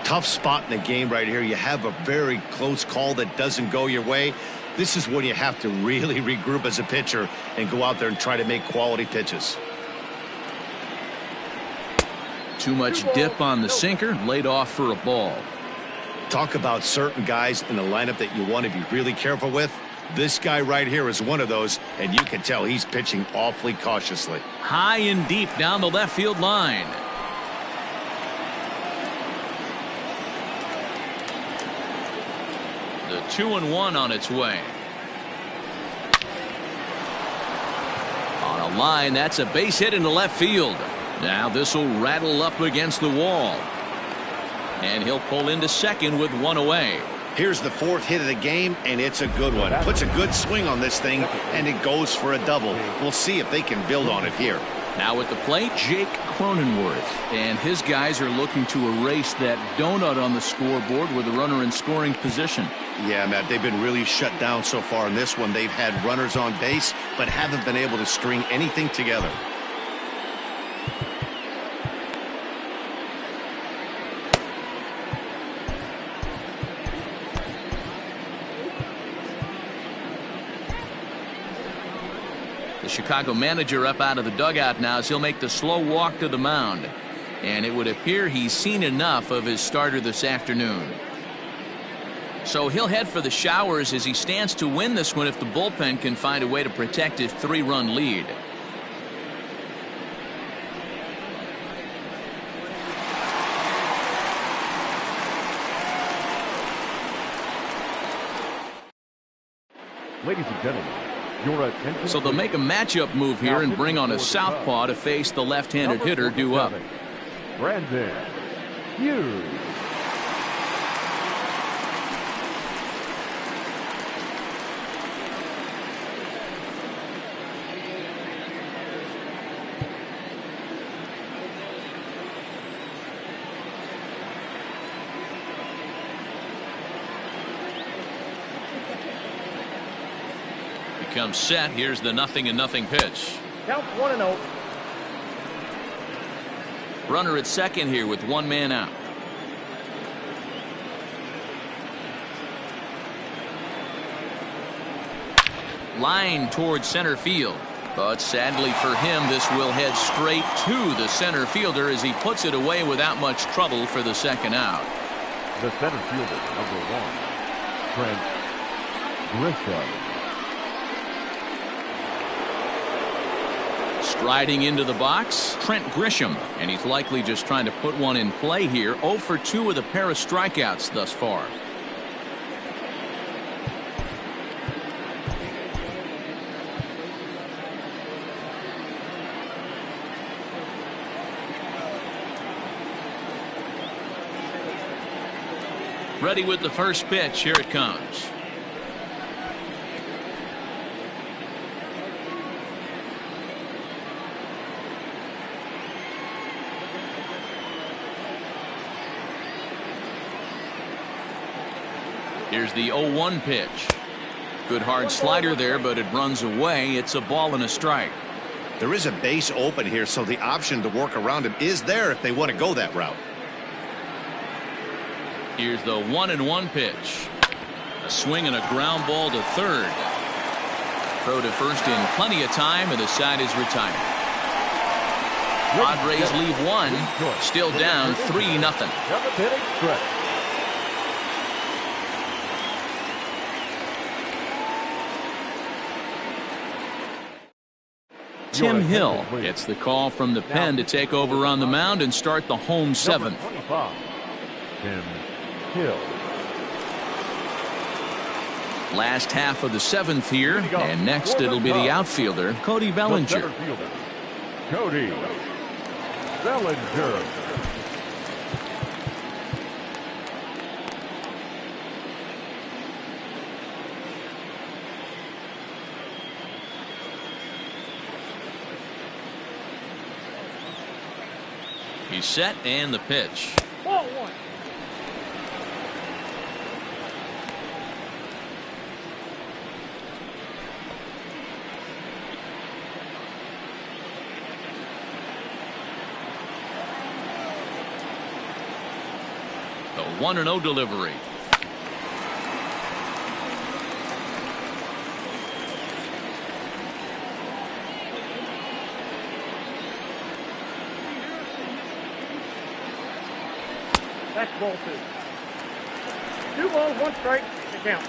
Tough spot in the game right here. You have a very close call that doesn't go your way. This is when you have to really regroup as a pitcher and go out there and try to make quality pitches. Too much dip on the sinker, laid off for a ball. Talk about certain guys in the lineup that you want to be really careful with. This guy right here is one of those, and you can tell he's pitching awfully cautiously. High and deep down the left field line. The 2-1 on its way. On a line, that's a base hit into left field. Now this will rattle up against the wall. And he'll pull into second with one away. Here's the fourth hit of the game, and it's a good one. Puts a good swing on this thing, and it goes for a double. We'll see if they can build on it here. Now at the plate, Jake Cronenworth. And his guys are looking to erase that donut on the scoreboard with a runner in scoring position. Yeah, Matt, they've been really shut down so far in this one. They've had runners on base, but haven't been able to string anything together. The Chicago manager up out of the dugout now as he'll make the slow walk to the mound. And it would appear he's seen enough of his starter this afternoon. So he'll head for the showers as he stands to win this one if the bullpen can find a way to protect his 3-run lead. Ladies and gentlemen, your attention. So they'll make a matchup move here and bring on a southpaw to face the left-handed hitter due up. Brandon Hughes. Comes set. Here's the 0-0 pitch. Count 1-0. Runner at second here with one man out. Line towards center field. But sadly for him, this will head straight to the center fielder as he puts it away without much trouble for the second out. The center fielder, number 1, Trent Grisham. Striding into the box, Trent Grisham, and he's likely just trying to put one in play here. 0 for 2 with a pair of strikeouts thus far. Ready with the first pitch. Here it comes. Here's the 0-1 pitch. Good hard slider there, but it runs away. It's a ball and a strike. There is a base open here, so the option to work around him is there if they want to go that route. Here's the 1-1 pitch. A swing and a ground ball to third. Throw to first in plenty of time, and the side is retired. Padres leave one, still down 3-0. Tim Hill gets the call from the pen to take over on the mound and start the home seventh. Tim Hill. Last half of the seventh here, and next it'll be the outfielder, Cody Bellinger. Cody Bellinger. He's set and the pitch. Ball one. The 1-0 delivery. That's ball two. 2 balls, 1 strike. The count.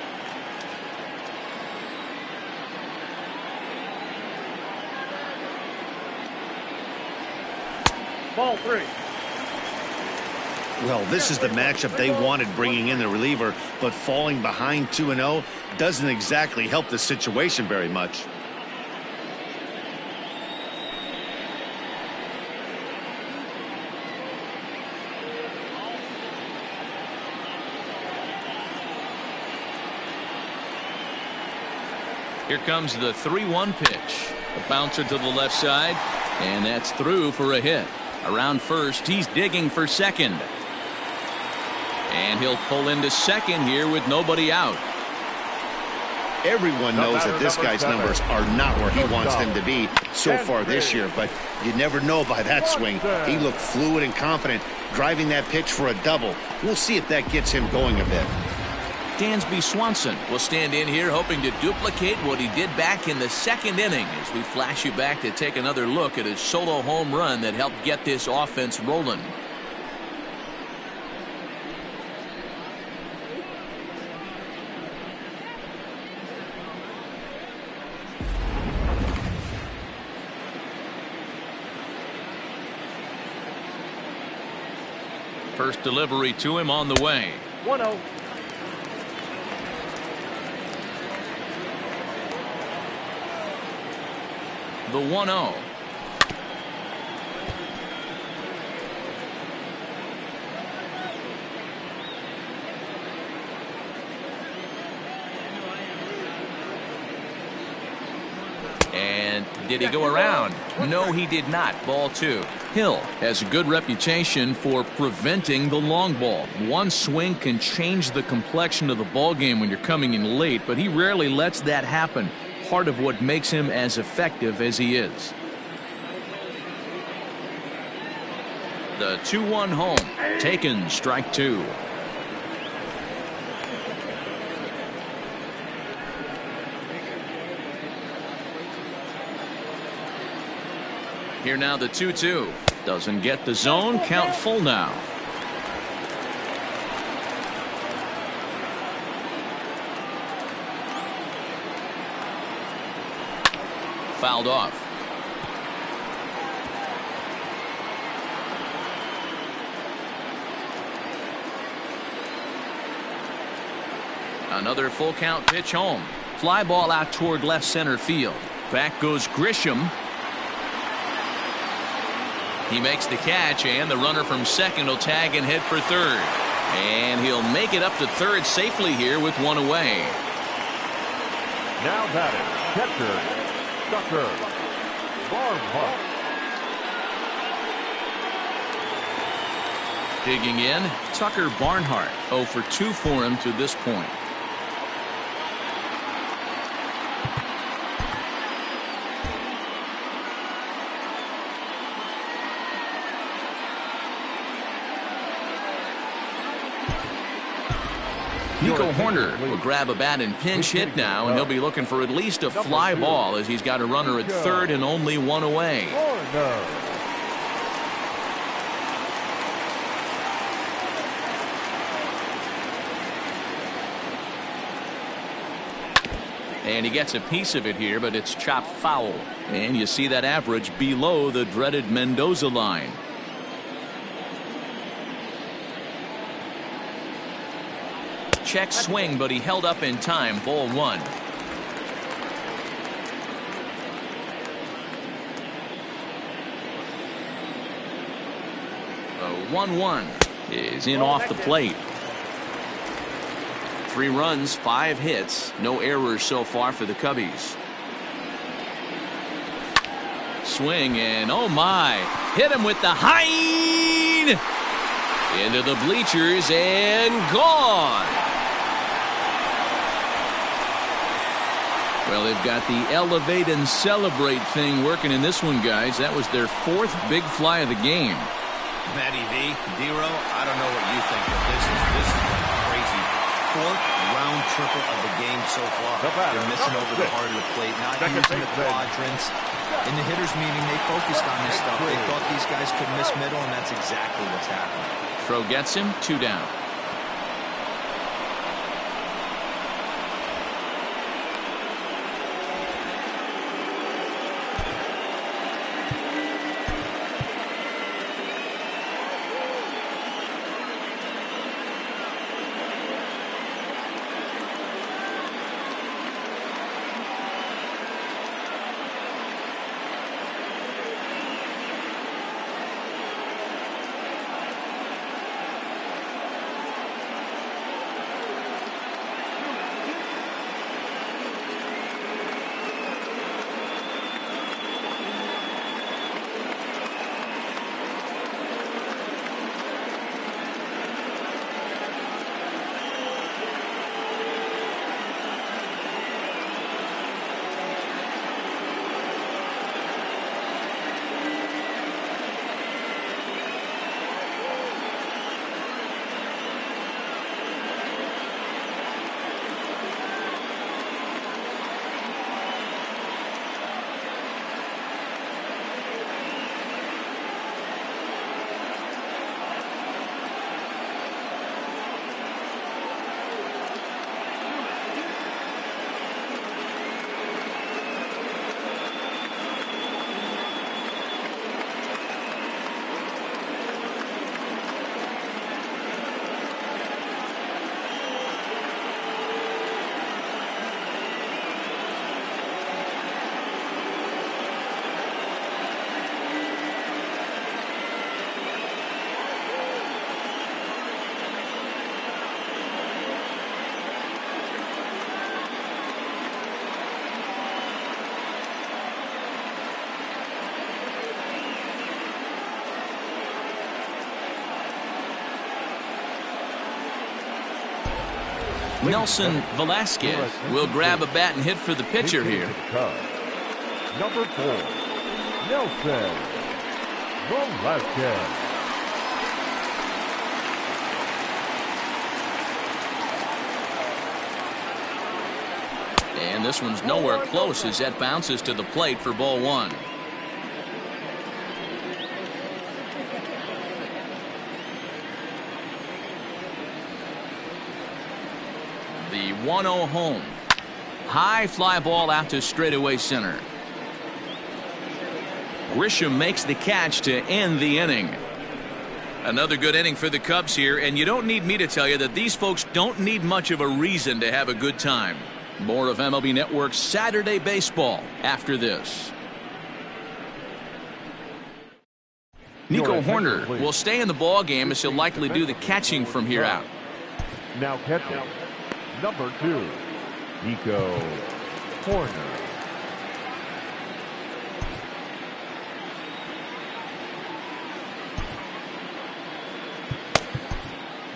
Ball 3. Well, this is the matchup they wanted, bringing in the reliever, but falling behind 2-0 doesn't exactly help the situation very much. Here comes the 3-1 pitch. A bouncer to the left side, and that's through for a hit. Around first, he's digging for second. And he'll pull into second here with nobody out. Everyone knows that this guy's numbers are not where he wants them to be so far this year, but you never know by that swing. He looked fluid and confident, driving that pitch for a double. We'll see if that gets him going a bit. Dansby Swanson will stand in here hoping to duplicate what he did back in the second inning as we flash you back to take another look at his solo home run that helped get this offense rolling. First delivery to him on the way. 1-0. The 1-0. And did he go around? No, he did not. Ball 2. Hill has a good reputation for preventing the long ball. One swing can change the complexion of the ball game when you're coming in late, but he rarely lets that happen. Part of what makes him as effective as he is. The 2-1 home. Taken, strike 2. Here now the 2-2. Doesn't get the zone. Count full now. Fouled off. Another full count pitch home. Fly ball out toward left center field. Back goes Grisham. He makes the catch, and the runner from second will tag and head for third. And he'll make it up to third safely here with one away. Now batting, catcher, Tucker Barnhart. Digging in, Tucker Barnhart. 0 for 2 for him to this point. Nico Horner will grab a bat and pinch hit now, and he'll be looking for at least a fly ball as he's got a runner at third and only one away. And he gets a piece of it here, but it's chopped foul. And you see that average below the dreaded Mendoza line. Check swing, but he held up in time. Ball 1. The 1-1 is in off the plate. 3 runs, 5 hits, no errors so far for the Cubbies. swing, and oh my, hit him with the hind into the bleachers and gone. Well, they've got the elevate and celebrate thing working in this one, guys. That was their 4th big fly of the game. Matty V, D-Row, I don't know what you think, but this is crazy. 4th round triple of the game so far. They're missing over the heart of the plate, not using the quadrants. In the hitters meeting, they focused on this stuff. They thought these guys could miss middle, and that's exactly what's happening. Throw gets him, 2 down. Nelson Velasquez will grab a bat and hit for the pitcher here. Number 4, Nelson Velasquez. And this one's nowhere close as that bounces to the plate for ball 1. The 1-0 home. High fly ball out to straightaway center. Grisham makes the catch to end the inning. Another good inning for the Cubs here, and you don't need me to tell you that these folks don't need much of a reason to have a good time. More of MLB Network's Saturday Baseball after this. Nico Horner will stay in the ball game as he'll likely do the catching from here out. Now catching, number 2, Nico Horner.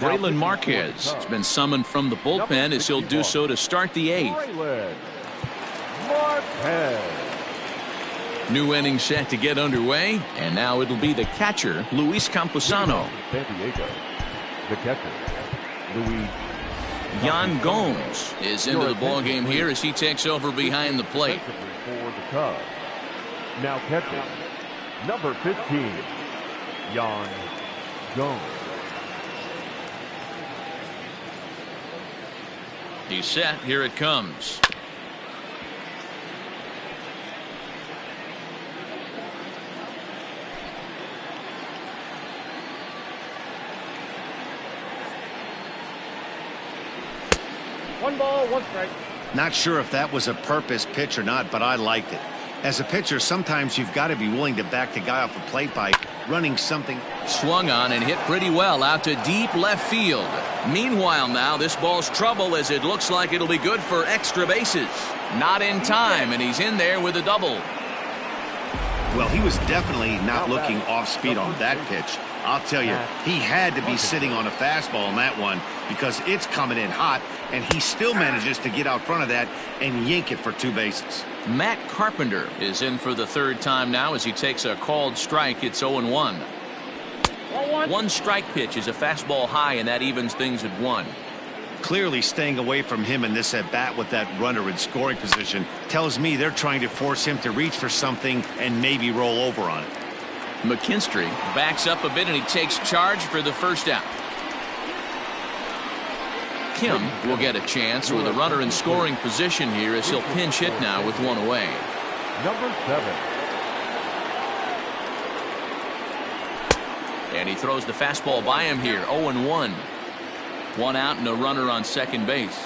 Braylon Marquez has been summoned from the bullpen as he'll do so to start the 8th. Braylon Marquez. New inning set to get underway, and now it'll be the catcher, Luis Camposano. San Diego, the catcher, Luis. Yan Gomes is into the ball game here as he takes over behind the plate. For the Cubs. Now catching, number 15, Yan Gomes. He's set. Here it comes. One ball, one strike. Not sure if that was a purpose pitch or not, but I liked it. As a pitcher, sometimes you've got to be willing to back the guy off the plate by running something. Swung on and hit pretty well out to deep left field. Meanwhile, now this ball's trouble as it looks like it'll be good for extra bases. Not in time, and he's in there with a double. Well, he was definitely not looking off speed on that pitch. I'll tell you, he had to be sitting on a fastball on that one because it's coming in hot, and he still manages to get out front of that and yank it for 2 bases. Matt Carpenter is in for the 3rd time now as he takes a called strike. It's 0-1. 1 strike pitch is a fastball high, and that evens things at 1. Clearly staying away from him in this at-bat with that runner in scoring position tells me they're trying to force him to reach for something and maybe roll over on it. McKinstry backs up a bit, and he takes charge for the first out. Kim will get a chance with a runner in scoring position here as he'll pinch hit now with 1 away. Number 7. And he throws the fastball by him here. 0-1. 1 out and a runner on second base.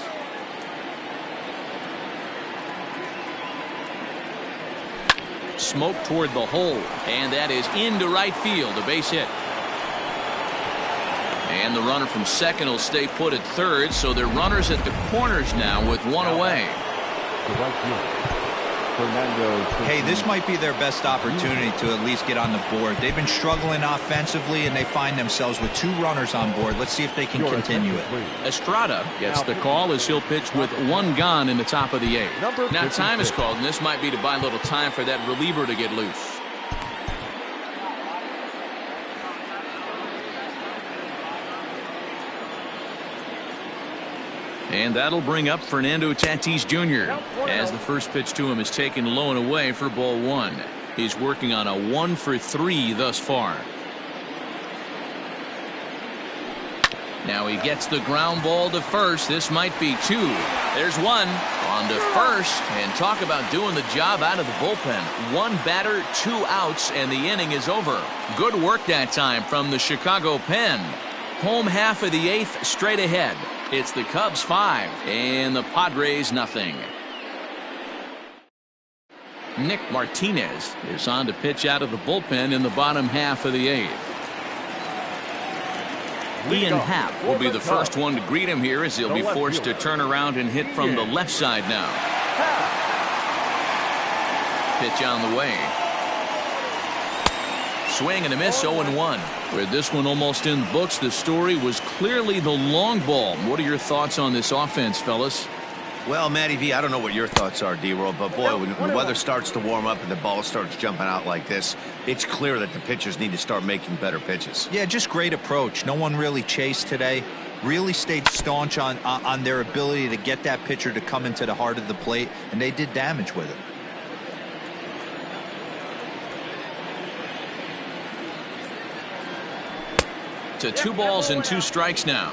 Smoke toward the hole, and that is into right field, a base hit. And the runner from second will stay put at third, so they're runners at the corners now with 1 away. Hey, this might be their best opportunity to at least get on the board. They've been struggling offensively, and they find themselves with 2 runners on board. Let's see if they can continue it. Estrada gets the call as he'll pitch with 1 gone in the top of the 8th. Now time is called, and this might be to buy a little time for that reliever to get loose. And that'll bring up Fernando Tatis Jr. as the first pitch to him is taken low and away for ball 1. He's working on a 1-for-3 thus far. Now he gets the ground ball to first. This might be 2. There's 1 on to first, and talk about doing the job out of the bullpen. 1 batter, 2 outs, and the inning is over. Good work that time from the Chicago pen. Home half of the 8th straight ahead. It's the Cubs 5 and the Padres nothing. Nick Martinez is on to pitch out of the bullpen in the bottom half of the 8th. Ian Happ will be the first one to greet him here as he'll be forced to turn around and hit from the left side now. Pitch on the way. Swing and a miss, 0-1. With this one almost in the books, the story was clearly the long ball. What are your thoughts on this offense, fellas? Well, Matty V, I don't know what your thoughts are, D-Roll, but boy, when the weather starts to warm up and the ball starts jumping out like this, it's clear that the pitchers need to start making better pitches. Yeah, just great approach. No one really chased today. Really stayed staunch on their ability to get that pitcher to come into the heart of the plate, and they did damage with it. To 2 balls and 2 strikes now.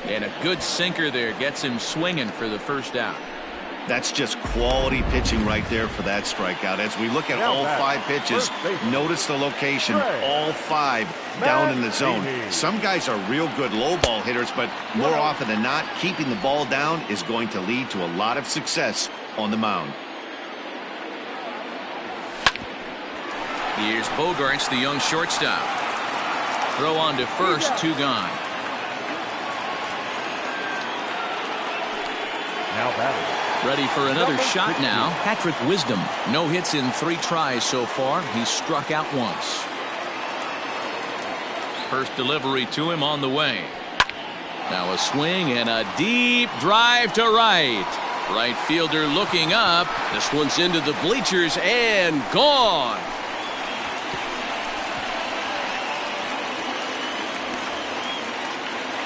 And a good sinker there gets him swinging for the first out. That's just quality pitching right there for that strikeout. As we look at all 5 pitches, notice the location, all 5 down in the zone. Some guys are real good low ball hitters, but more often than not, keeping the ball down is going to lead to a lot of success on the mound. Here's Bogarts, the young shortstop. Throw on to first, 2 gone. Now batting. Ready for another shot now. Patrick Wisdom. No hits in 3 tries so far. He's struck out once. First delivery to him on the way. Now a swing and a deep drive to right. Right fielder looking up. This one's into the bleachers and gone.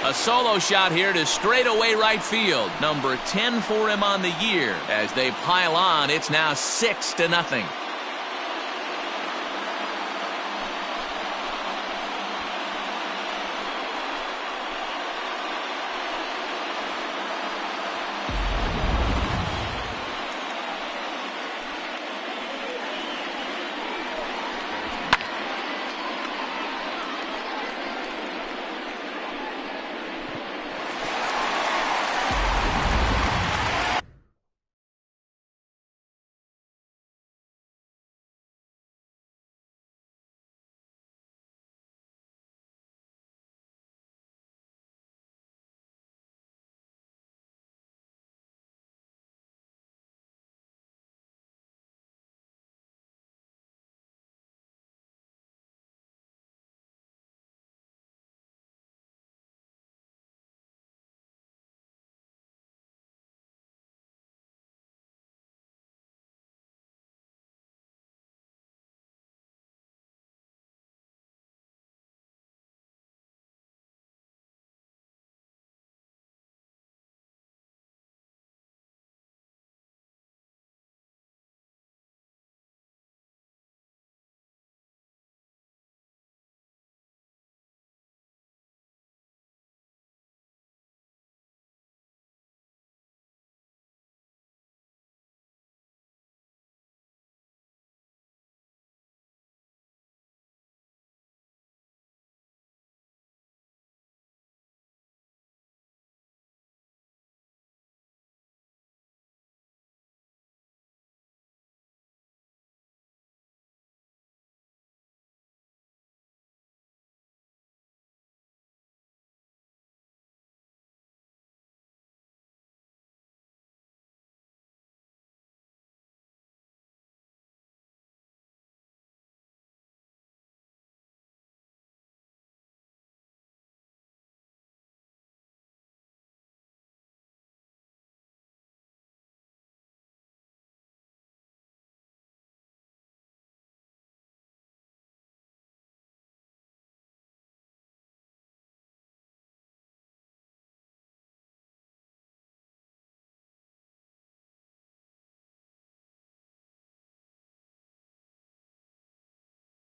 A solo shot here to straightaway right field. Number 10 for him on the year. As they pile on, it's now 6-0.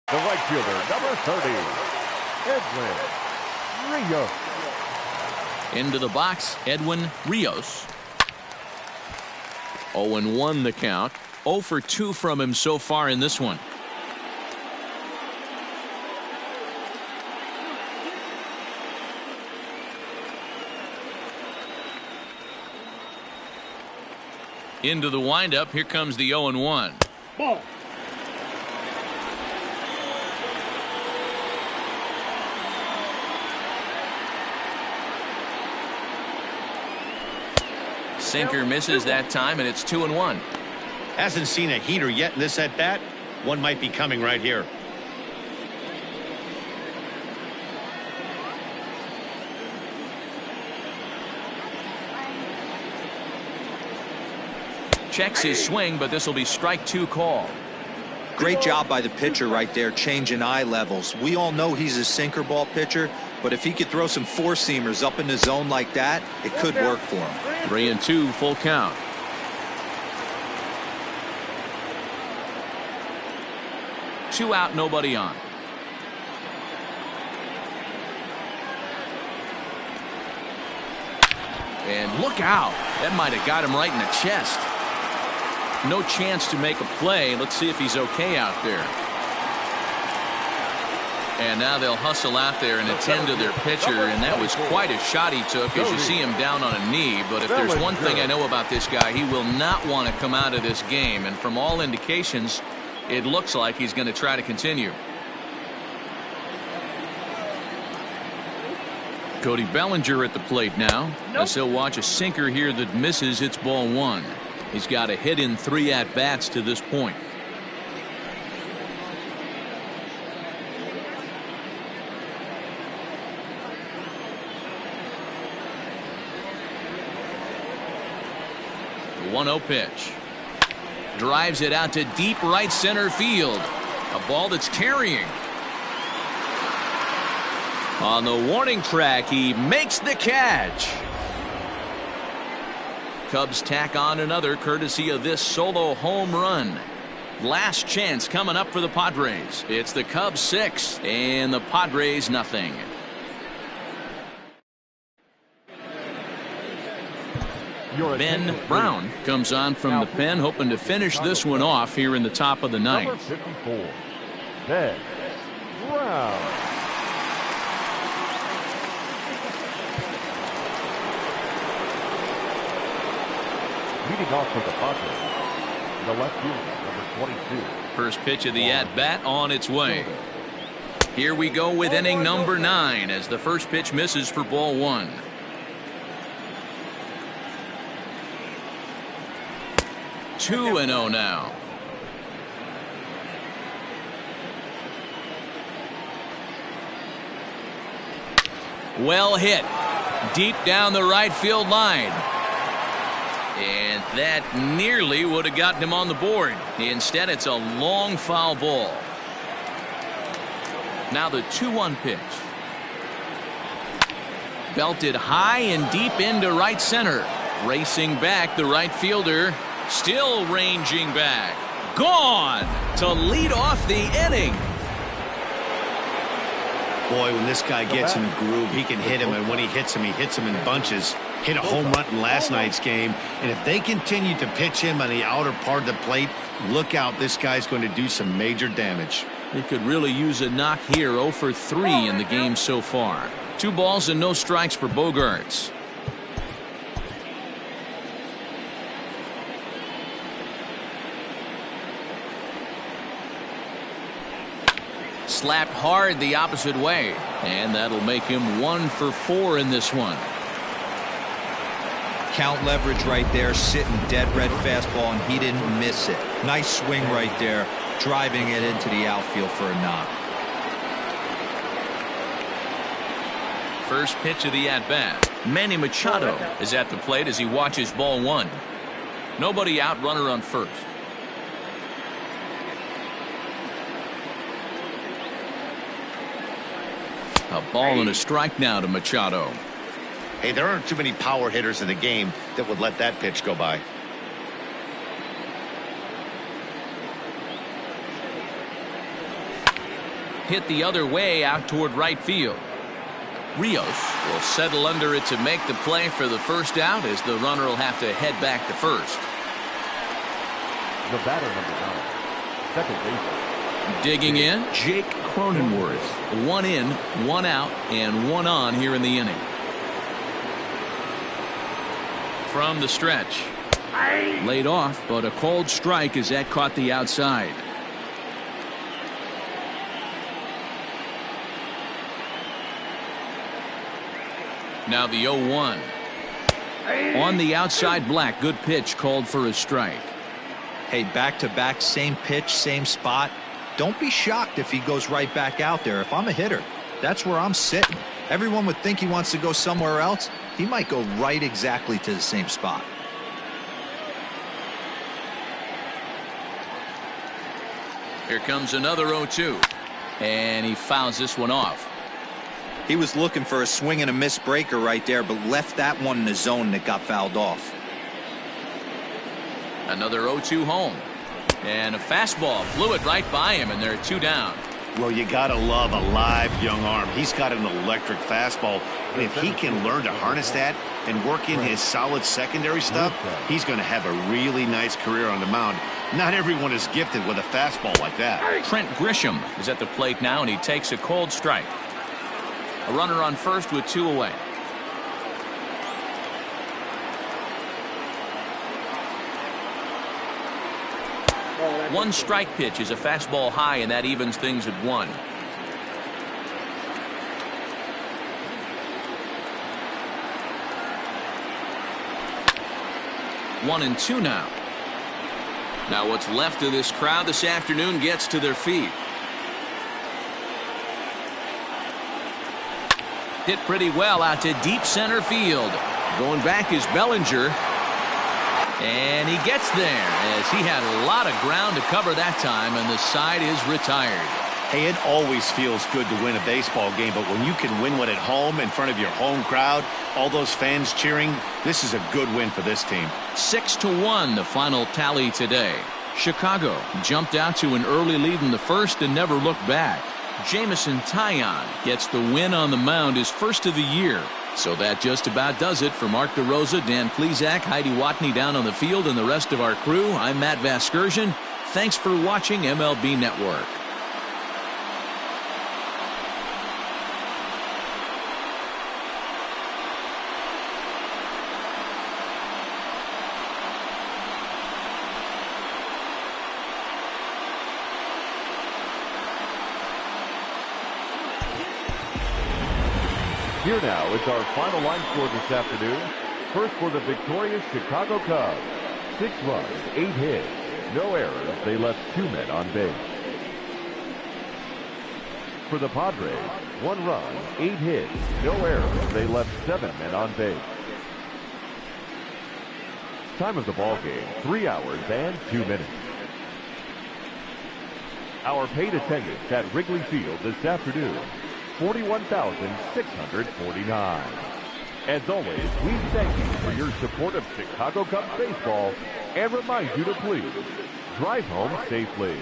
The right fielder, number 30, Edwin Rios. Into the box, Edwin Rios. 0-1 the count. 0 for 2 from him so far in this one. Into the windup. Here comes the 0-1. Ball. Sinker misses that time, and it's 2-1. Hasn't seen a heater yet in this at bat. One might be coming right here. Checks his swing, but this will be strike 2 call. Great job by the pitcher right there, changing eye levels. We all know he's a sinker ball pitcher, but if he could throw some four-seamers up in the zone like that, it could work for him. 3-2 full count. Two out, nobody on. And look out. That might have got him right in the chest. No chance to make a play. Let's see if he's okay out there. And now they'll hustle out there and attend to their pitcher, and that was quite a shot he took as you see him down on a knee. But if there's one thing I know about this guy, he will not want to come out of this game. And from all indications, it looks like he's going to try to continue. Cody Bellinger at the plate now, as he'll watch a sinker here that misses. It's ball one. He's got a hit in 3 at-bats to this point. The 1-0 pitch. Drives it out to deep right center field. A ball that's carrying. On the warning track, he makes the catch. Cubs tack on another courtesy of this solo home run. Last chance coming up for the Padres. It's the Cubs 6 and the Padres nothing. Ben Brown comes on from the pen, hoping to finish this one off here in the top of the ninth. Number 54, Ben Brown. Leading off for the Padres, the left fielder, number 22. First pitch of the at-bat on its way. Here we go with inning number 9 as the first pitch misses for ball 1. Two and 0 now. Well hit. Deep down the right field line. And that nearly would have gotten him on the board. Instead, it's a long foul ball. Now the 2-1 pitch. Belted high and deep into right center. Racing back the right fielder. Still ranging back. Gone to lead off the inning. Boy, when this guy gets in the groove, he can hit him, and when he hits him in bunches. Hit a home run in last night's game, and if they continue to pitch him on the outer part of the plate, look out, this guy's going to do some major damage. He could really use a knock here. 0 for 3 in the game so far. 2 balls and no strikes for Bogaerts. Slapped hard the opposite way, and that'll make him 1 for 4 in this one. Count leverage right there, sitting dead red fastball, and he didn't miss it. Nice swing right there, driving it into the outfield for a knock. First pitch of the at-bat. Manny Machado is at the plate as he watches ball 1. Nobody out, runner on first. A ball and a strike now to Machado. Hey, there aren't too many power hitters in the game that would let that pitch go by. hit the other way out toward right field. Rios will settle under it to make the play for the first out, as the runner will have to head back to first. The batter, number 9, second baseman. Digging in, Jake Cronenworth. 1 in, 1 out, and 1 on here in the inning. From the stretch. Laid off, but a called strike as that caught the outside. Now the 0-1. On the outside, Black. Good pitch, called for a strike. Hey, back-to-back, same pitch, same spot. Don't be shocked if he goes right back out there. If I'm a hitter, that's where I'm sitting. Everyone would think he wants to go somewhere else. He might go right exactly to the same spot. Here comes another 0-2. And he fouls this one off. He was looking for a swing and a miss breaker right there, but left that one in the zone that got fouled off. Another 0-2 home. And a fastball blew it right by him, and they're 2 down. Well, you got to love a live young arm. He's got an electric fastball, and if he can learn to harness that and work in his solid secondary stuff, he's going to have a really nice career on the mound. Not everyone is gifted with a fastball like that. Trent Grisham is at the plate now, and he takes a cold strike. A runner on first with 2 away. One strike pitch is a fastball high, and that evens things at 1. One and 2 now. Now what's left of this crowd this afternoon gets to their feet. Hit pretty well out to deep center field. Going back is Bellinger. And he gets there, as he had a lot of ground to cover that time, and the side is retired. Hey, it always feels good to win a baseball game, but when you can win one at home in front of your home crowd, all those fans cheering, this is a good win for this team. 6-1 the final tally today. Chicago jumped out to an early lead in the first and never looked back. Jamison Taillon gets the win on the mound, his first of the year. So that just about does it. For Mark DeRosa, Dan Plesac, Heidi Watney down on the field, and the rest of our crew, I'm Matt Vasgersian. Thanks for watching MLB Network. Here now is our final line score this afternoon. First for the victorious Chicago Cubs. 6 runs, 8 hits, no errors. They left 2 men on base. For the Padres, 1 run, 8 hits, no errors. They left 7 men on base. Time of the ball game, 3 hours and 2 minutes. Our paid attendance at Wrigley Field this afternoon, 41,649. As always, we thank you for your support of Chicago Cubs baseball and remind you to please drive home safely.